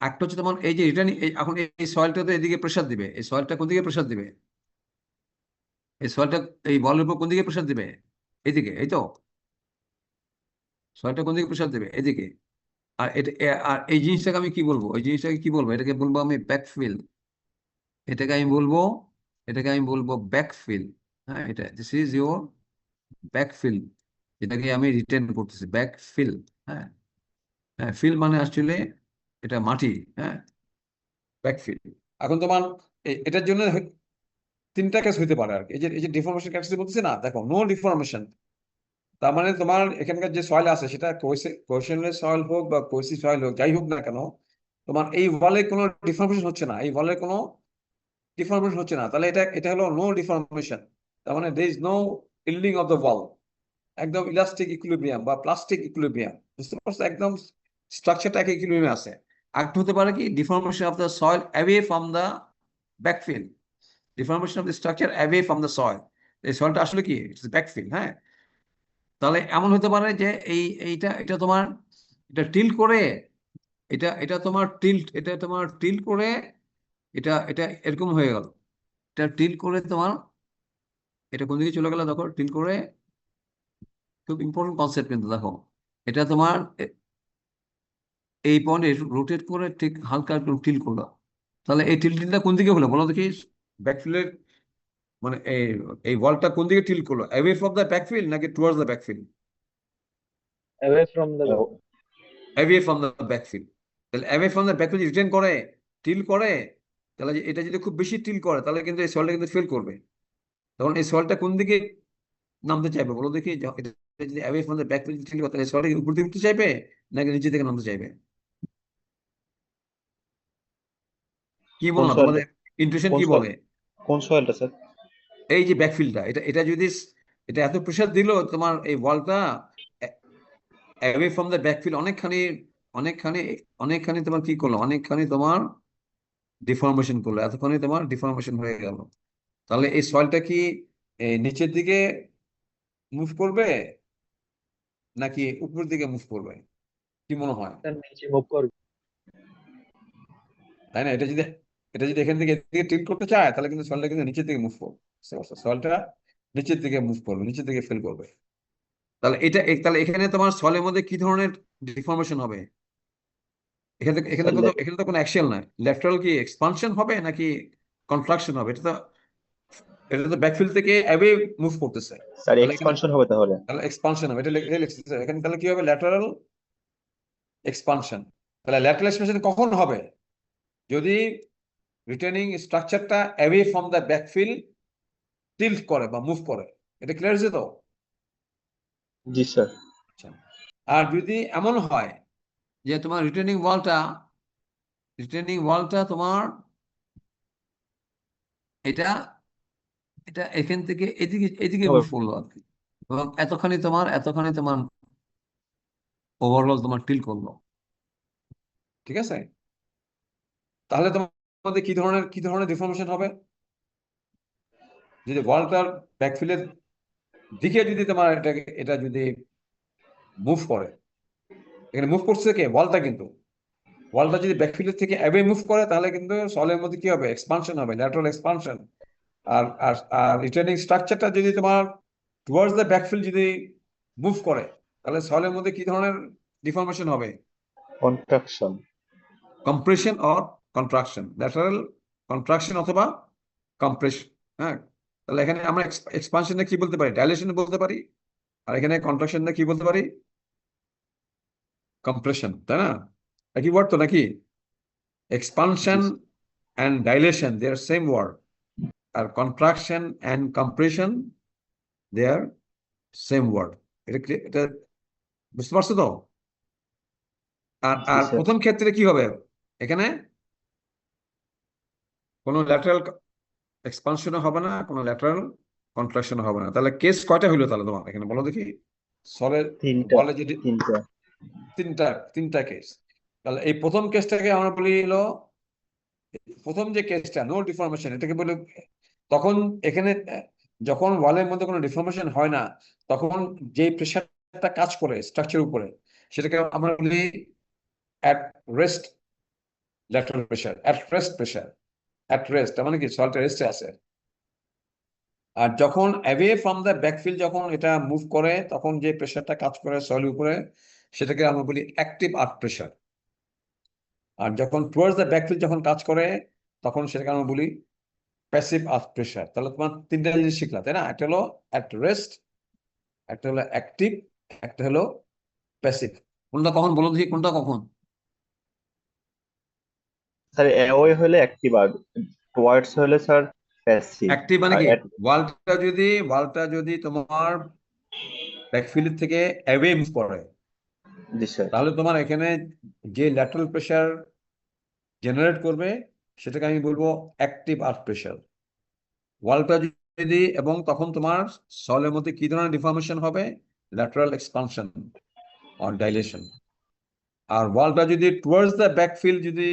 একটা হচ্ছে তোমার এই যে রিটার্নিং, এখন এই সয়েলটা তো এদিকে প্রেশার দিবে, এই সয়েলটা কোন দিকে প্রেশার দিবে, এই সয়েলটা এই বলের উপর কোন দিকে প্রেশার দিবে, এইদিকে, এই তো সয়েলটা কোন দিকে প্রেশার দিবে, এদিকে। আর আর এই জিনিসটাকে আমি কি বলবো, এই জিনিসটাকে কি বলবো, এটাকে বলবো আমি ব্যাকফিল, এটাকে আমি বলবো এটাকে আমি বলবো ব্যাকফিল। হ্যাঁ, এটা দিস ইজ ইউর ব্যাকফিল, যেটাকে আমি রিটেন করতেছি ব্যাকফিল। হ্যাঁ, হ্যাঁ, ফিল মানে আসলে এটা মাটি। হ্যাঁ, ব্যাকফিল। এখন তোমার এটার জন্য তিনটা কেস হইতে পারে আর কি। এই যে ডিফরমেশন কেস বলতেছি না, দেখো নো ডিফরমেশন, তার মানে তোমার এখানকার যে সয়েল আছে সেটা কোয়েশনের সয়েল হোক বা কোয়েসি সয়েল হোক, যাই হোক না কেন, তোমার এই ওয়ালে কোনো ডিফরমেশন হচ্ছে না, এই ওয়ালে কোনো ডিফরমেশন হচ্ছে না, তাহলে এটা এটা হলো নো ডিফরমেশন। তার মানে there is no yielding of the wall, একদম ইলাস্টিক ইকুইলিব্রিয়াম বা প্লাস্টিক ইকুইলিব্রিয়াম, বুঝতে পারছো, একদম স্ট্রাকচারটা এক ইকুইলিব্রিয়াম আছে। আরেকটা হতে পারে কি deformation of the soil away from the backfill, deformation of the structure away from the soil, এই সয়েলটা আসলে কি ইটস ব্যাকফিল। হ্যাঁ, তাহলে এমন হতে পারে যে এইটা এটা তোমার এটা টিল্ট করে, এটা তোমার টিল্ট করে, এটা এটা এরকম হয়ে গেল, এটা টিল্ট করে তোমার এটা কোন দিকে চলে গেল, দেখো টিল্ট করে, খুব ইম্পর্টেন্ট কনসেপ্ট কিন্তু দেখো, এটা তোমার এই পয়েন্টে রোটেট করে ঠিক হালকা একটু টিল্ট করলো, তাহলে এই টিল্টিংটা কোন দিকে হলো বলো দেখি, ব্যাকফিলের মানে এই বলটা কোন দিকে টিল্ট করলো, অ্যাওয়ে ফ্রম দ্য ব্যাকফিল্ড নাকি towards the backfield? away from the ও, অ্যাওয়ে ফ্রম দ্য ব্যাকফিল্ড। তাহলে away from the backfield return করে, টিল করে, তাহলে এটা যদি খুব বেশি টিল করে তাহলে কিন্তু এই সলটা কিন্তু ফেল করবে। তখন এই সলটা কোন দিকে নামতে চাইবে বলো দেখি, এটা যদি অ্যাওয়ে ফ্রম দ্য ব্যাকফিল্ড টিল করে তাহলে সলটা উপর দিকে উঠতে চাইবে নাকি নিচে থেকে নামতে চাইবে? কি কোন মনে হয় সয়েলটা তোমাদের ইন্টুইশন কোন কি সয়েল বলে? কোন সয়েলটা স্যার? এই যে ব্যাকফিল্ডটা, এটা এটা যদি এটা এত প্রেশার দিল তোমার এই বলটা অ্যাওয়ে ফ্রম দ্য ব্যাকফিল্ড অনেকখানি অনেকখানি অনেকখানি তোমার কি করলো, অনেকখানি তোমার ডিফর্মেশন করলো, এতখানি তোমার ডিফর্মেশন হয়ে গেল, তাহলে এই সয়েলটা কি এই নিচের দিকে মুভ করবে নাকি উপরের দিকে মুভ করবে, কি মনে হয়? স্যার নিচে মুভ করবে। তাই না, এটা যদি এখান থেকে এদিকে টিল্ট করতে চায় তাহলে কিন্তু সয়েলটা কিন্তু নিচের দিকে মুভ করবে, সয়েলটা নিচের দিকে মুভ করবে, নিচের দিকে ফেল করবে। তাহলে এখানে তোমার সয়েলের মধ্যে কি ধরনের ডিফর্মেশন হবে? এখানে স্যার তো এখানে তো কোনো অ্যাকশন নাই, ল্যাটারাল কি এক্সপানশন হবে নাকি কন্ট্রাকশন হবে? এটা তো ব্যাকফিল্ড থেকে অ্যাওয়ে মুভ করতেছে, স্যার তাহলে এখানে এক্সপানশন হবে তাহলে। তাহলে এক্সপানশন হবে, এটা লিখতেছে এখানে, তাহলে কি হবে ল্যাটারাল এক্সপানশন। তাহলে ল্যাটারাল এক্সপানশন কখন হবে? যদি রিটার্নিং স্ট্রাকচারটা away from the backfill tilt করে বা মুভ করে, এটা ক্লিয়ার হয়েছে তো? জি স্যার। আচ্ছা। আর যদি এমন হয় যে তোমার রিটার্নিং ওয়ালটা তোমার এটা এটা এখান থেকে এদিকে এদিকে মুভ করলো আর কি, এবং এতখানি তোমার ওভারঅল তোমার টিল করলো, ঠিক আছে, তাহলে তোমাদের কি ধরনের ডিফর্মেশন হবে? যদি ওয়ালটার ব্যাকফিলের দিকে যদি তোমার এটা যদি মুভ করে, এখানে মুভ করছে কে, ওয়ালটা, কিন্তু ওয়ালটা যদি ব্যাকফিলের থেকে অ্যাওয়ে মুভ করে তাহলে কিন্তু সলের মধ্যে কি হবে, এক্সপানশন হবে, ল্যাটারাল এক্সপানশন। আর আর আর রিটার্নিং স্ট্রাকচারটা যদি তোমার টুয়ার্ডস দ্য ব্যাকফিল যদি মুভ করে তাহলে সলের মধ্যে কি ধরনের ডিফর্মেশন হবে? Contraction. Compression or contraction, lateral contraction অথবা কম্প্রেশন। হ্যাঁ, তাহলে এখানে আমরা এক্সপানশনে কি বলতে পারি, ডাইলেশন বলতে পারি, আর এখানে কন্ট্রাকশনে কি বলতে পারি, কম্প্রেশন, তাই না? একই ওয়ার্ড তো নাকি? Expansion and dilation they are same word, আর contraction and compression they are same word. এটা বুঝতে পারছো তো? আর জি আর স্যার। প্রথম ক্ষেত্রে কি হবে? এখানে কোনো ল্যাটারাল এক্সপানশনও হবে না, কোনো ল্যাটারাল কন্ট্রাকশনও হবে না। তাহলে কেস কয়টা হইলো তাহলে তোমার এখানে বলো দেখি? সলের তিনটা। বলে যদি তিনটা। তিনটা তিনটা কেস। তাহলে এই প্রথম কেসটাকে আমরা বলি হলো, প্রথম যে কেসটা নো ডিফর্মেশন, এটাকে বলে তখন এখানে যখন ওয়ালের মধ্যে কোনো ডিফর্মেশন হয় না, তখন যে প্রেশারটা কাজ করে স্ট্রাকচার উপরে, সেটাকে আমরা বলি at rest lateral pressure, at rest pressure. At rest তার মানে কি সল্ট রেস্টে আছে। আর যখন অ্যাওয়ে ফ্রম দ্য ব্যাকফিল, যখন এটা মুভ করে, তখন যে প্রেশারটা কাজ করে সয়েলের উপরে, সেটাকে আমরা বলি অ্যাক্টিভ আর্থ প্রেশার। আর যখন টুয়ার্ডস দ্য ব্যাকফিল যখন কাজ করে, তখন সেটাকে আমরা বলি প্যাসিভ আর্থ প্রেশার। তাহলে তোমার তিনটা জিনিস শিখলা, তাই না? একটা হলো অ্যাট রেস্ট, একটা হলো অ্যাক্টিভ, একটা হলো প্যাসিভ। কোনটা কখন বলো দেখি, কোনটা কখন? স্যার অ্যাওয়ে হলে অ্যাক্টিভ, আর টুয়ার্ডস হলে স্যার প্যাসিভ। অ্যাক্টিভ মানে আর কি? ওয়ালটা যদি তোমার ব্যাকফিল থেকে অ্যাওয়ে মুভ করে, জি স্যার। তাহলে তোমার এখানে যে ল্যাটারাল প্রেশার জেনারেট করবে, সেটাকে আমি বলবো অ্যাক্টিভ আর্থ প্রেশার। ওয়ালটা যদি, এবং তখন তোমার সলের মধ্যে কি ধরনের ডিফর্মেশন হবে? Lateral expansion or dilation. আর ওয়ালটা যদি টুয়ার্ডস দ্য ব্যাকফিল যদি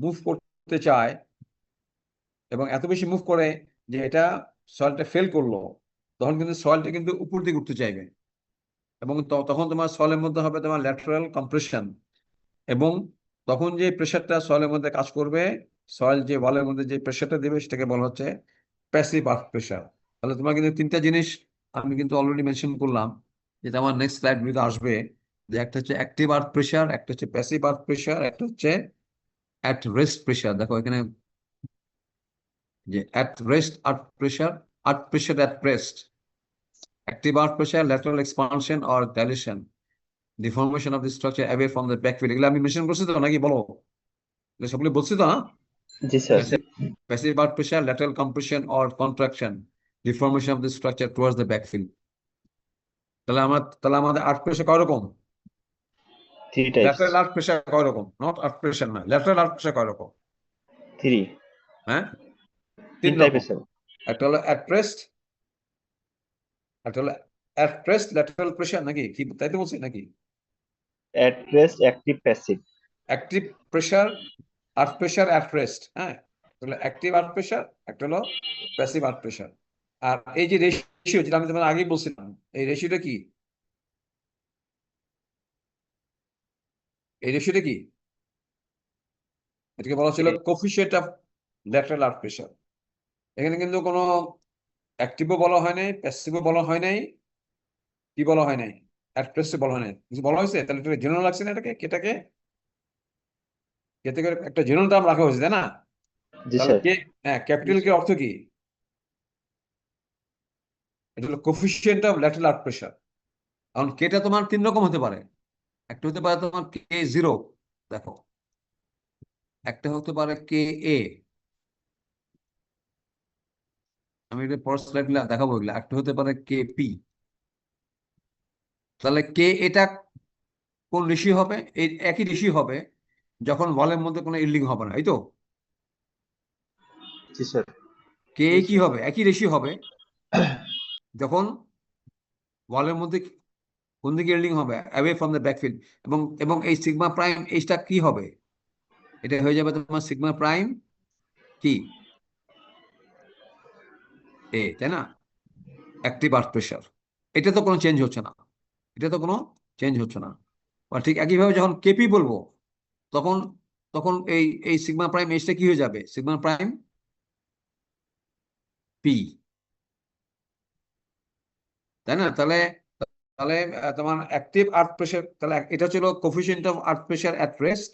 মুভ করতে চায়, এবং এত বেশি মুভ করে যে এটা সয়েলটা ফেল করলো, তখন কিন্তু সয়েলটা কিন্তু উপর দিকে উঠতে চাইবে, এবং তখন তোমার সয়েলের মধ্যে হবে তোমার ল্যাটারাল কম্প্রেশন। এবং তখন যে প্রেশারটা সয়েলের মধ্যে কাজ করবে, সয়েল যে ওয়ালের মধ্যে যে প্রেশারটা দেবে, সেটাকে বলা হচ্ছে প্যাসিভ আর্থ প্রেশার। তাহলে তোমার কিন্তু তিনটা জিনিস আমি কিন্তু অলরেডি মেনশন করলাম, যেটা আমার নেক্সট স্লাইড ভিডিওতে আসবে। যে একটা হচ্ছে অ্যাক্টিভ আর্থ প্রেশার, একটা হচ্ছে প্যাসিভ আর্থ প্রেশার, একটা হচ্ছে অ্যাট রেস্ট প্রেশার। দেখো এখানে যে at rest earth pressure at rest, active earth pressure, lateral expansion or dilation, deformation of the structure away from the backfill. এগুলো আমি মেনশন করছি তো নাকি বলো? এগুলো সবগুলো বলছি তো, হ্যাঁ? জি sir. Passive blood pressure, lateral compression or contraction, deformation of the structure towards the backfill. তাহলে আমাদের আর্থ প্রেশার কয় রকম? Three types. ল্যাটারাল আর্থ প্রেশার কয় রকম? নট আর্থ প্রেশার না, ল্যাটারাল আর্থ প্রেশার কয় রকম? থ্রি। হ্যাঁ, তিন তিন রকম। টাইপের স্যার। একটা হলো অ্যাট রেস্ট, একটা হলো অ্যাট রেস্ট ল্যাটারাল প্রেশার, নাকি কি তাই তো বলছি নাকি? At rest, active, passive. Active pressure, earth pressure at rest, হ্যাঁ। তাহলে অ্যাক্টিভ আর্থ প্রেশার, একটা হলো প্যাসিভ আর্থ প্রেশার। আর এই যে রেশিও, যেটা আমি তোমার আগেই বলছিলাম, এই রেশিওটা কি? এই রেশিওটা কি? এটাকে বলা ছিল coefficient of lateral earth pressure. এখানে কিন্তু কোনো অ্যাক্টিভও বলা হয় নাই, প্যাসিভও বলা হয় নাই, কি বলা হয় নাই, অ্যাট্রেসও বলা হয় নাই, কিছু বলা হয়েছে? তাহলে এটা জেনারেল লাগছে না এটাকে? কেটাকে কেটে করে একটা জেনারেল টার্ম রাখা হয়েছে, তাই না? জি তাহলে স্যার। কে, হ্যাঁ, ক্যাপিটাল কে অর্থ কি? এটা হলো coefficient of lateral earth pressure. কারণ কেটা তোমার তিন রকম হতে পারে। একটা হতে পারে তোমার K0, দেখো, একটা হতে পারে Ka, আমি এটা পরের স্লাইড দেখাবো এগুলো। একটা হতে পারে Kp। তাহলে কে এটা কোন রেশিও হবে? এই একই রেশিও হবে যখন ওয়ালের মধ্যে কোনো ইল্ডিং হবে না, এই তো। জি স্যার। কে কি হবে? একই রেশিও হবে যখন ওয়ালের মধ্যে কোন দিকে ইল্ডিং হবে, অ্যাওয়ে ফ্রম দ্য ব্যাকফিল্ড। এবং এবং এই সিগমা প্রাইম এইটা কি হবে? এটা হয়ে যাবে তোমার সিগমা প্রাইম কি এ, তাই না? Active earth pressure. এটা তো কোনো চেঞ্জ হচ্ছে না, এটা তো কোনো চেঞ্জ হচ্ছে না। আর ঠিক একইভাবে যখন কেপি বলবো, তখন তখন এই এই সিগমা প্রাইম এইচটা কি হয়ে যাবে? সিগমা প্রাইম পি, তাই না? তাহলে তাহলে তোমার অ্যাক্টিভ আর্থ প্রেশার, তাহলে এটা ছিল coefficient of earth pressure at rest,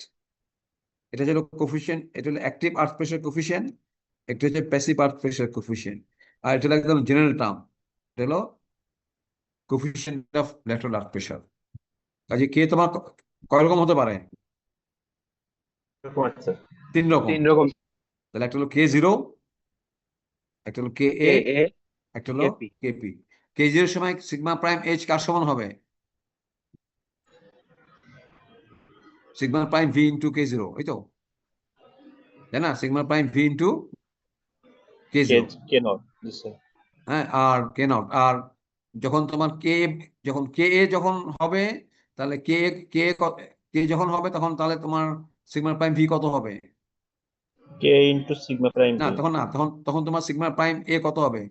এটা ছিল কোফিশিয়েন্ট, এটা হলো অ্যাক্টিভ আর্থ প্রেশার কোফিশিয়েন্ট, এটা হচ্ছে প্যাসিভ আর্থ প্রেশার কোফিশিয়েন্ট। আর এটা হলো একদম জেনারেল টার্ম, এটা হলো coefficient of lateral earth pressure. কাজে কে তোমার কয় রকম হতে পারে? এরকম আছে স্যার। 3 রকম। 3 রকম। তাহলে একটা হলো K0, একটা হলো Ka, কে এ একটা হলো কেপি। Kp। K0 এর সময় সিগমা প্রাইম H কার সমান হবে? Sigma prime V into K0, এই তো, তাই না? Sigma prime V into k K0। K not, G sir. হ্যাঁ, আর K0। আর যখন তোমার যখন Ka যখন হবে, তাহলে কে কে যখন হবে তখন তাহলে তোমার সিগমা প্রাইম V কত হবে? কে ইন্টু সিগমা প্রাইম না ভি। তখন না, তখন তখন তোমার সিগমা প্রাইম A কত হবে?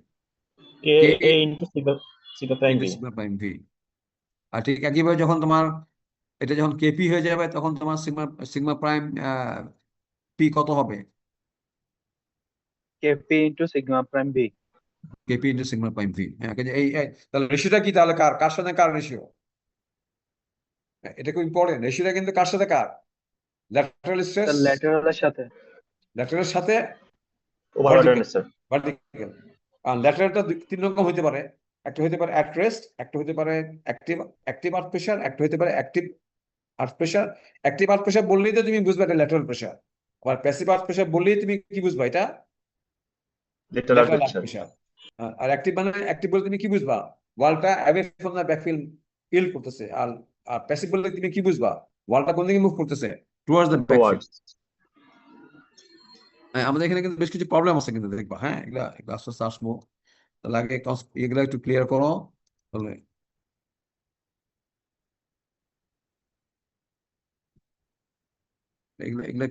K K A into sigma sigma prime into V. Sigma prime V। আর ঠিক একইভাবে যখন তোমার এটা যখন Kp হয়ে যাবে তখন তোমার সিগমা সিগমা প্রাইম P কত হবে? KP into sigma prime b. Kp into sigma prime V। হ্যাঁ, কিন্তু তাহলে রেশিওটা কি তাহলে কার কার সাথে কার রেশিও? এটা খুব ইম্পর্টেন্ট, রেশিওটা কিন্তু কার সাথে কার? ল্যাটারাল স্ট্রেস, স্যার ল্যাটেরালের সাথে। ল্যাটারালের সাথে ভার্টিক্যাল, ওভারলোডের স্যার। ভার্টিক্যাল। আর ল্যাটারালটা 3 রকম হতে পারে। একটা হতে পারে অ্যাট রেস্ট, একটা হতে পারে অ্যাক্টিভ অ্যাক্টিভ আর্থ প্রেশার, একটা হতে পারে active earth pressure. Active earth pressure বললেই তো তুমি বুঝবে এটা ল্যাটারাল প্রেশার। আবার প্যাসিভ আর্থ প্রেশার বললেই তুমি কি বুঝবা? এটা লেটারাল ল্যাটারাল আর্থ প্রেশার। প্রেশার। আর অ্যাক্টিভ মানে অ্যাক্টিভ বলে তুমি কি বুঝবা? ওয়ালটা অ্যাওয়ে ফ্রম দ্য ব্যাকফিল্ড ইল করতেছে। আর আর প্যাসিভ বললে তুমি কি বুঝবা? ওয়ালটা কোন দিকে মুভ করতেছে? Towards the backfield. টুয়ার্ডস। হ্যাঁ, আমাদের এখানে কিন্তু বেশ কিছু প্রবলেম আছে কিন্তু দেখবা। হ্যাঁ, এগুলা এগুলো আস্তে আস্তে আসবো। তাহলে আগে এগুলা একটু ক্লিয়ার করো তাহলে। এগুলা এগুলা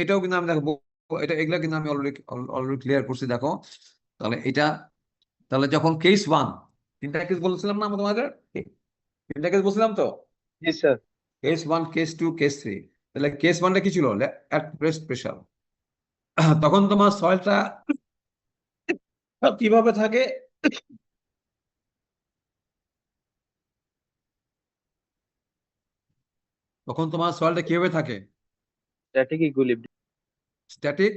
এটাও কিন্তু আমি দেখো, এটা এগুলা কিন্তু আমি অলরেডি অলরেডি ক্লিয়ার করছি দেখো। তাহলে এটা, তাহলে যখন কেস 1, 3টা কেস বলছিলাম না আমরা তোমাদের? 3টা কেস বলছিলাম তো, জি স্যার। Case 1, case 2, case 3। তাহলে কেস 1টা কি ছিল? At rest pressure. তখন তোমার সয়েলটা কিভাবে থাকে? তখন তোমার সয়েলটা কিভাবে থাকে? Static equilibrium. স্ট্যাটিক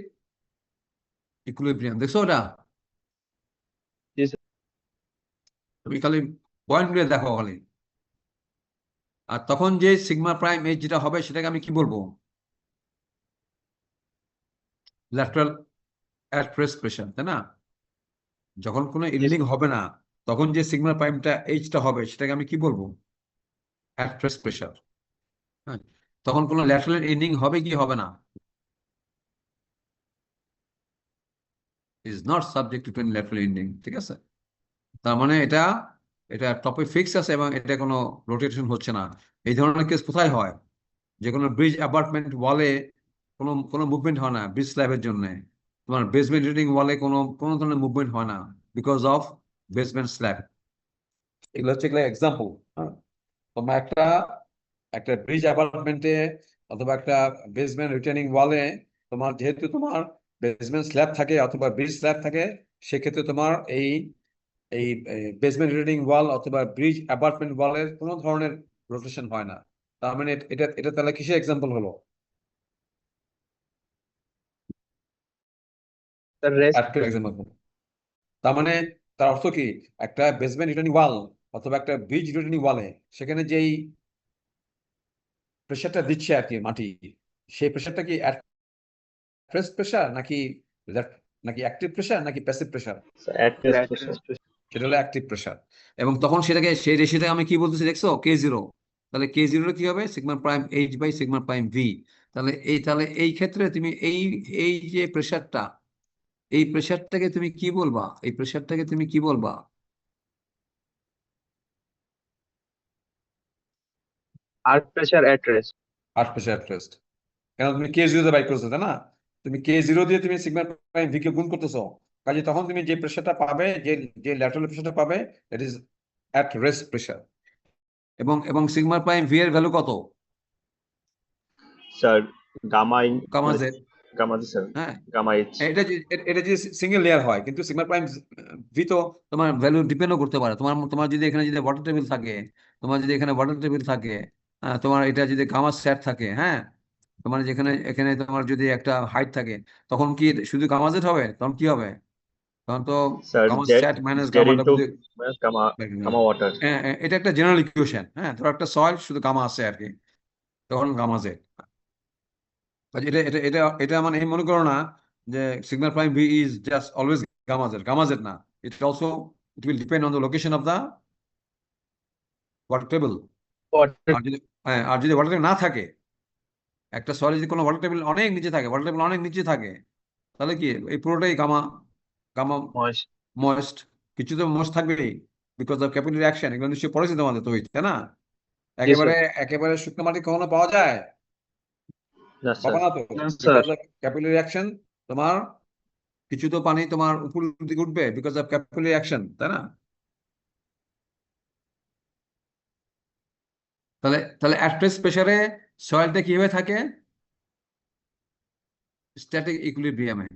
ইকুইলিব্রিয়াম, দেখছো ওটা? জি স্যার। তুমি খালি পয়েন্ট গুলো দেখো খালি। আর তখন যে সিগমা প্রাইম এইচ যেটা হবে সেটাকে আমি কি বলবো? ল্যাটারাল অ্যাট রেস্ট প্রেশার, তাই না? যখন কোনো জি ইল্ডিং স্যার। হবে না তখন যে সিগমা প্রাইমটা এইচটা হবে সেটাকে আমি কি বলবো? At rest pressure. হ্যাঁ, তখন কোনো ল্যাটারাল ইন্ডিং হবে কি হবে না? Is not subject to lateral ending, ঠিক আছে? তার মানে এটা এটা টপে ফিক্স আছে এবং এটা কোনো রোটেশন হচ্ছে না। এই ধরনের কেস কোথায় হয়? যে কোনো ব্রিজ অ্যাপার্টমেন্ট ওয়ালে কোনো কোনো মুভমেন্ট হয় না ব্রিজ স্ল্যাবের জন্য। তোমার বেসমেন্ট রিডিং ওয়ালে কোনো কোনো ধরনের মুভমেন্ট হয় না বিকজ অফ বেসমেন্ট স্ল্যাব। এগুলো হচ্ছে এগুলো এক্সাম্পল। তোমার একটা একটা ব্রিজ অ্যাপার্টমেন্টে অথবা একটা বেসমেন্ট রিটেনিং ওয়ালে তোমার যেহেতু তোমার বেসমেন্ট স্ল্যাব থাকে অথবা ব্রিজ স্ল্যাব থাকে, সেক্ষেত্রে তোমার এই এই বেসমেন্ট রিটেনিং ওয়াল অথবা ব্রিজ অ্যাপার্টমেন্ট ওয়ালের কোনো ধরনের রোটেশন হয় না। তার মানে এটা এটা তাহলে কিসের এক্সাম্পল হলো? স্যার রেস্ট একটা এক্সাম্পল। তার মানে তার অর্থ কি? একটা বেসমেন্ট রিটেনিং ওয়াল অথবা একটা ব্রিজ রিটেনিং ওয়ালে সেখানে যেই প্রেশারটা দিচ্ছে আর কি মাটি, সেই প্রেশারটা কি অ্যাট প্রেশার নাকি নাকি অ্যাক্টিভ প্রেশার নাকি passive pressure? At rest pressure. Lateral pressure. সেটা হলো অ্যাক্টিভ প্রেশার। এবং তখন সেটাকে সেই রেশিওটা আমি কি বলতেছি দেখছো? K0। তাহলে K0 কি হবে? Sigma prime h by sigma prime v. তাহলে এই ক্ষেত্রে তুমি এই এই যে প্রেশারটা, এই প্রেশারটাকে তুমি কি বলবা? এই প্রেশারটাকে তুমি কি বলবা? আর প্রেশার এট রেস্ট। Art pressure rest. কেন তুমি K0 দিয়ে বাই করছো, তাই না? তুমি K0 দিয়ে তুমি সিগমা প্রাইম ভি কে গুণ করতেছো। কাজে তখন তুমি যে প্রেশারটা পাবে, যে যে ল্যাটারাল প্রেশারটা পাবে, that is at rest pressure. এবং এবং সিগমা প্রাইম ভি এর ভ্যালু কত? স্যার গামা গামা মানে জেড। গামা জি স্যার। হ্যাঁ, গামা এইচ। এটা যে সিঙ্গেল লেয়ার হয়, কিন্তু সিগমা প্রাইম ভি তো তোমার ভ্যালু ডিপেন্ডও করতে পারে। তোমার তোমার যদি এখানে যদি ওয়াটার টেবিল থাকে, তোমার যদি এখানে ওয়াটার টেবিল থাকে, তোমার এটা যদি গামা স্যাট থাকে, হ্যাঁ, তোমার যেখানে এখানে তোমার যদি একটা হাইট থাকে, তখন কি শুধু গামা জেড হবে? তখন কি হবে? তখন তো sir gamma Z sat minus Z gamma into W. Gamma gamma water. এটা একটা জেনারেল ইকুয়েশন। হ্যাঁ, ধরো একটা সয়েল শুধু গামা আছে আর কি। তখন গামা জেড। এটা এটা এটা এটা মানে এই মনে করো না যে signal prime V is just always gamma Z না, it also it will depend on the location of the water table. Water আর যদি আর যদি ওয়াটার টেবিল না থাকে, একটা সয়েলে যদি কোনো ওয়াটার টেবিল অনেক নিচে থাকে, ওয়াটার টেবিল অনেক নিচে থাকে, তাহলে কি এই পুরোটাই গামা গামা moist. ময়েস্ট। কিছু তো ময়েস্ট থাকবেই বিকজ অফ ক্যাপিলারি অ্যাকশন, এগুলো নিশ্চয়ই পড়েছি তোমাদের তো, তাই না? Yes, একেবারে sir. একেবারে শুকনো মাটি কখনো পাওয়া যায়? না পাবা স্যার। না তো, No, sir. Because of capillary action. তোমার কিছু তো পানি তোমার উপর দিকে উঠবে বিকজ অফ ক্যাপিলারি অ্যাকশন, তাই না? তাহলে তাহলে অ্যাট প্রেস প্রেসারে সয়েলটা কিভাবে থাকে? স্ট্যাটিক ইকুইলিব্রিয়ামে।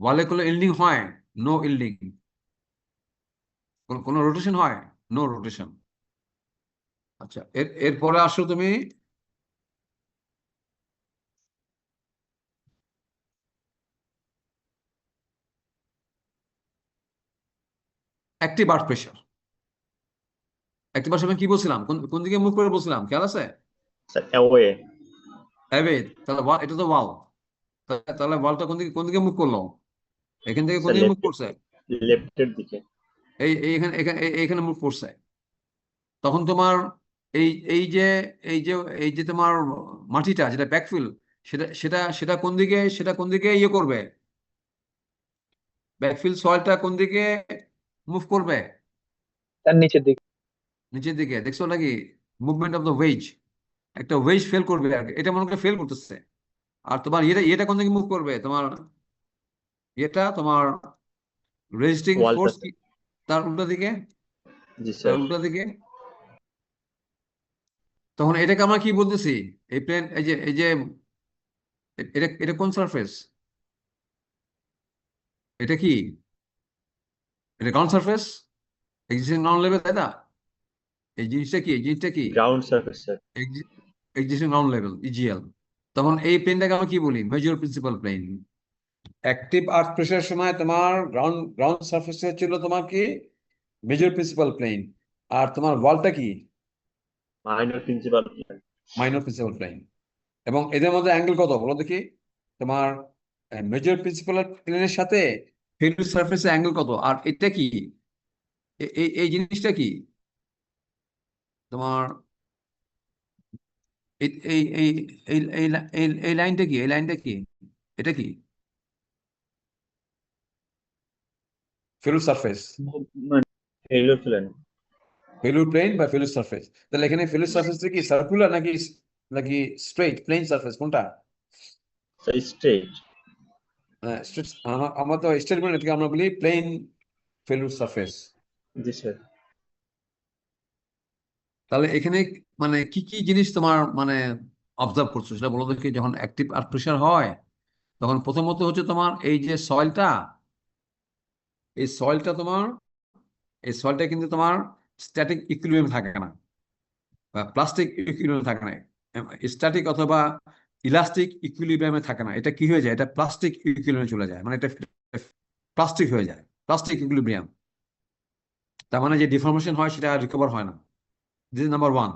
ওয়ালে কোনো ইল্ডিং হয়? No yielding. কোনো রোটেশন হয়? No rotation. আচ্ছা, এরপরে আসো তুমি active earth pressure. Active earth pressure কি বলছিলাম, কোন কোন দিকে মুভ করে বলছিলাম, খেয়াল আছে? Sir away. অ্যাবে। তাহলে এটা তো ওয়াল, তাহলে বলটা কোন দিকে মুভ করলো? এখান থেকে কোন স্যার দিকে মুভ লেফট, করছে? লেফটের দিকে। এখানে এখানে এইখানে মুভ করছে। তখন তোমার এই এই যে এই যে এই যে তোমার মাটিটা যেটা ব্যাকফিল, সেটা কোন দিকে ইয়ে করবে? ব্যাকফিল সয়েলটা কোন দিকে মুভ করবে? তার নিচের দিকে। নিচের দিকে। দেখছো নাকি? মুভমেন্ট অফ দ্য ওয়েজ, একটা ওয়েজ ফেল করবে আর কি। এটা মনে করে ফেল করতেছে। আর তোমার এটা কোন দিকে মুভ করবে? তোমার তোমার রেজিস্টিং ওয়ালটা ফোর্স স্যার। কি তার উল্টো দিকে, জি তার স্যার। উল্টো দিকে। তখন এটাকে আমরা কি বলতেছি? এই প্লেন, এই যে এটা এটা কোন সারফেস? এটা কি? এটা ground surface, existing ground level, তাই না? এই জিনিসটা কি? Ground surface sir. Existing ground level, EGL. তখন এই প্লেনটাকে আমরা কি বলি? Major principal plane. Active earth প্রেসারের সময় তোমার গ্রাউন্ড সারফেসে ছিল তোমার কি? Major principal plane. আর তোমার ওয়ালটা কি? Minor principal. Minor principal plane. এবং এদের মধ্যে অ্যাঙ্গেল কত বলো দেখি? তোমার মেজর প্রিন্সিপাল প্লেনের সাথে ফেলুর সারফেসের অ্যাঙ্গেল কত? আর এটা কি? এই জিনিসটা কি তোমার? এই এই এই এই এই এই লাইনটা কি? এই লাইনটা কি? এটা কি? Failure surface, Movement. Failure plane. Failure plane বা ফেলুর সারফেস। তাহলে এখানে ফেলুর সারফেসটা কি সার্কুলার নাকি নাকি স্ট্রেট প্লেন সারফেস, কোনটা? Sir straight. straight, আমরা তো স্ট্রেট বলি না, এটাকে আমরা বলি প্লেন ফেলুর সারফেস। জি স্যার। তাহলে এখানে মানে কি কি জিনিস তোমার মানে অবজার্ভ করছো সেটা বলো দেখি। যখন অ্যাক্টিভ আর্থ প্রেসার হয় তখন প্রথমত হচ্ছে তোমার এই যে সয়েলটা, এই সয়েলটা তোমার এই সয়েলটা কিন্তু তোমার স্ট্যাটিক ইকুইলিব্রিয়াম থাকে না, বা প্লাস্টিক ইকুইলিব্রিয়াম থাকে না, স্ট্যাটিক অথবা ইলাস্টিক ইকুইলিব্রিয়ামে থাকে না। এটা কি হয়ে যায়? এটা প্লাস্টিক ইকুইলিব্রিয়ামে চলে যায়, মানে এটা প্লাস্টিক হয়ে যায়, প্লাস্টিক ইকুইলিব্রিয়াম। তার মানে যে ডিফর্মেশন হয় সেটা রিকভার হয় না। This is number one.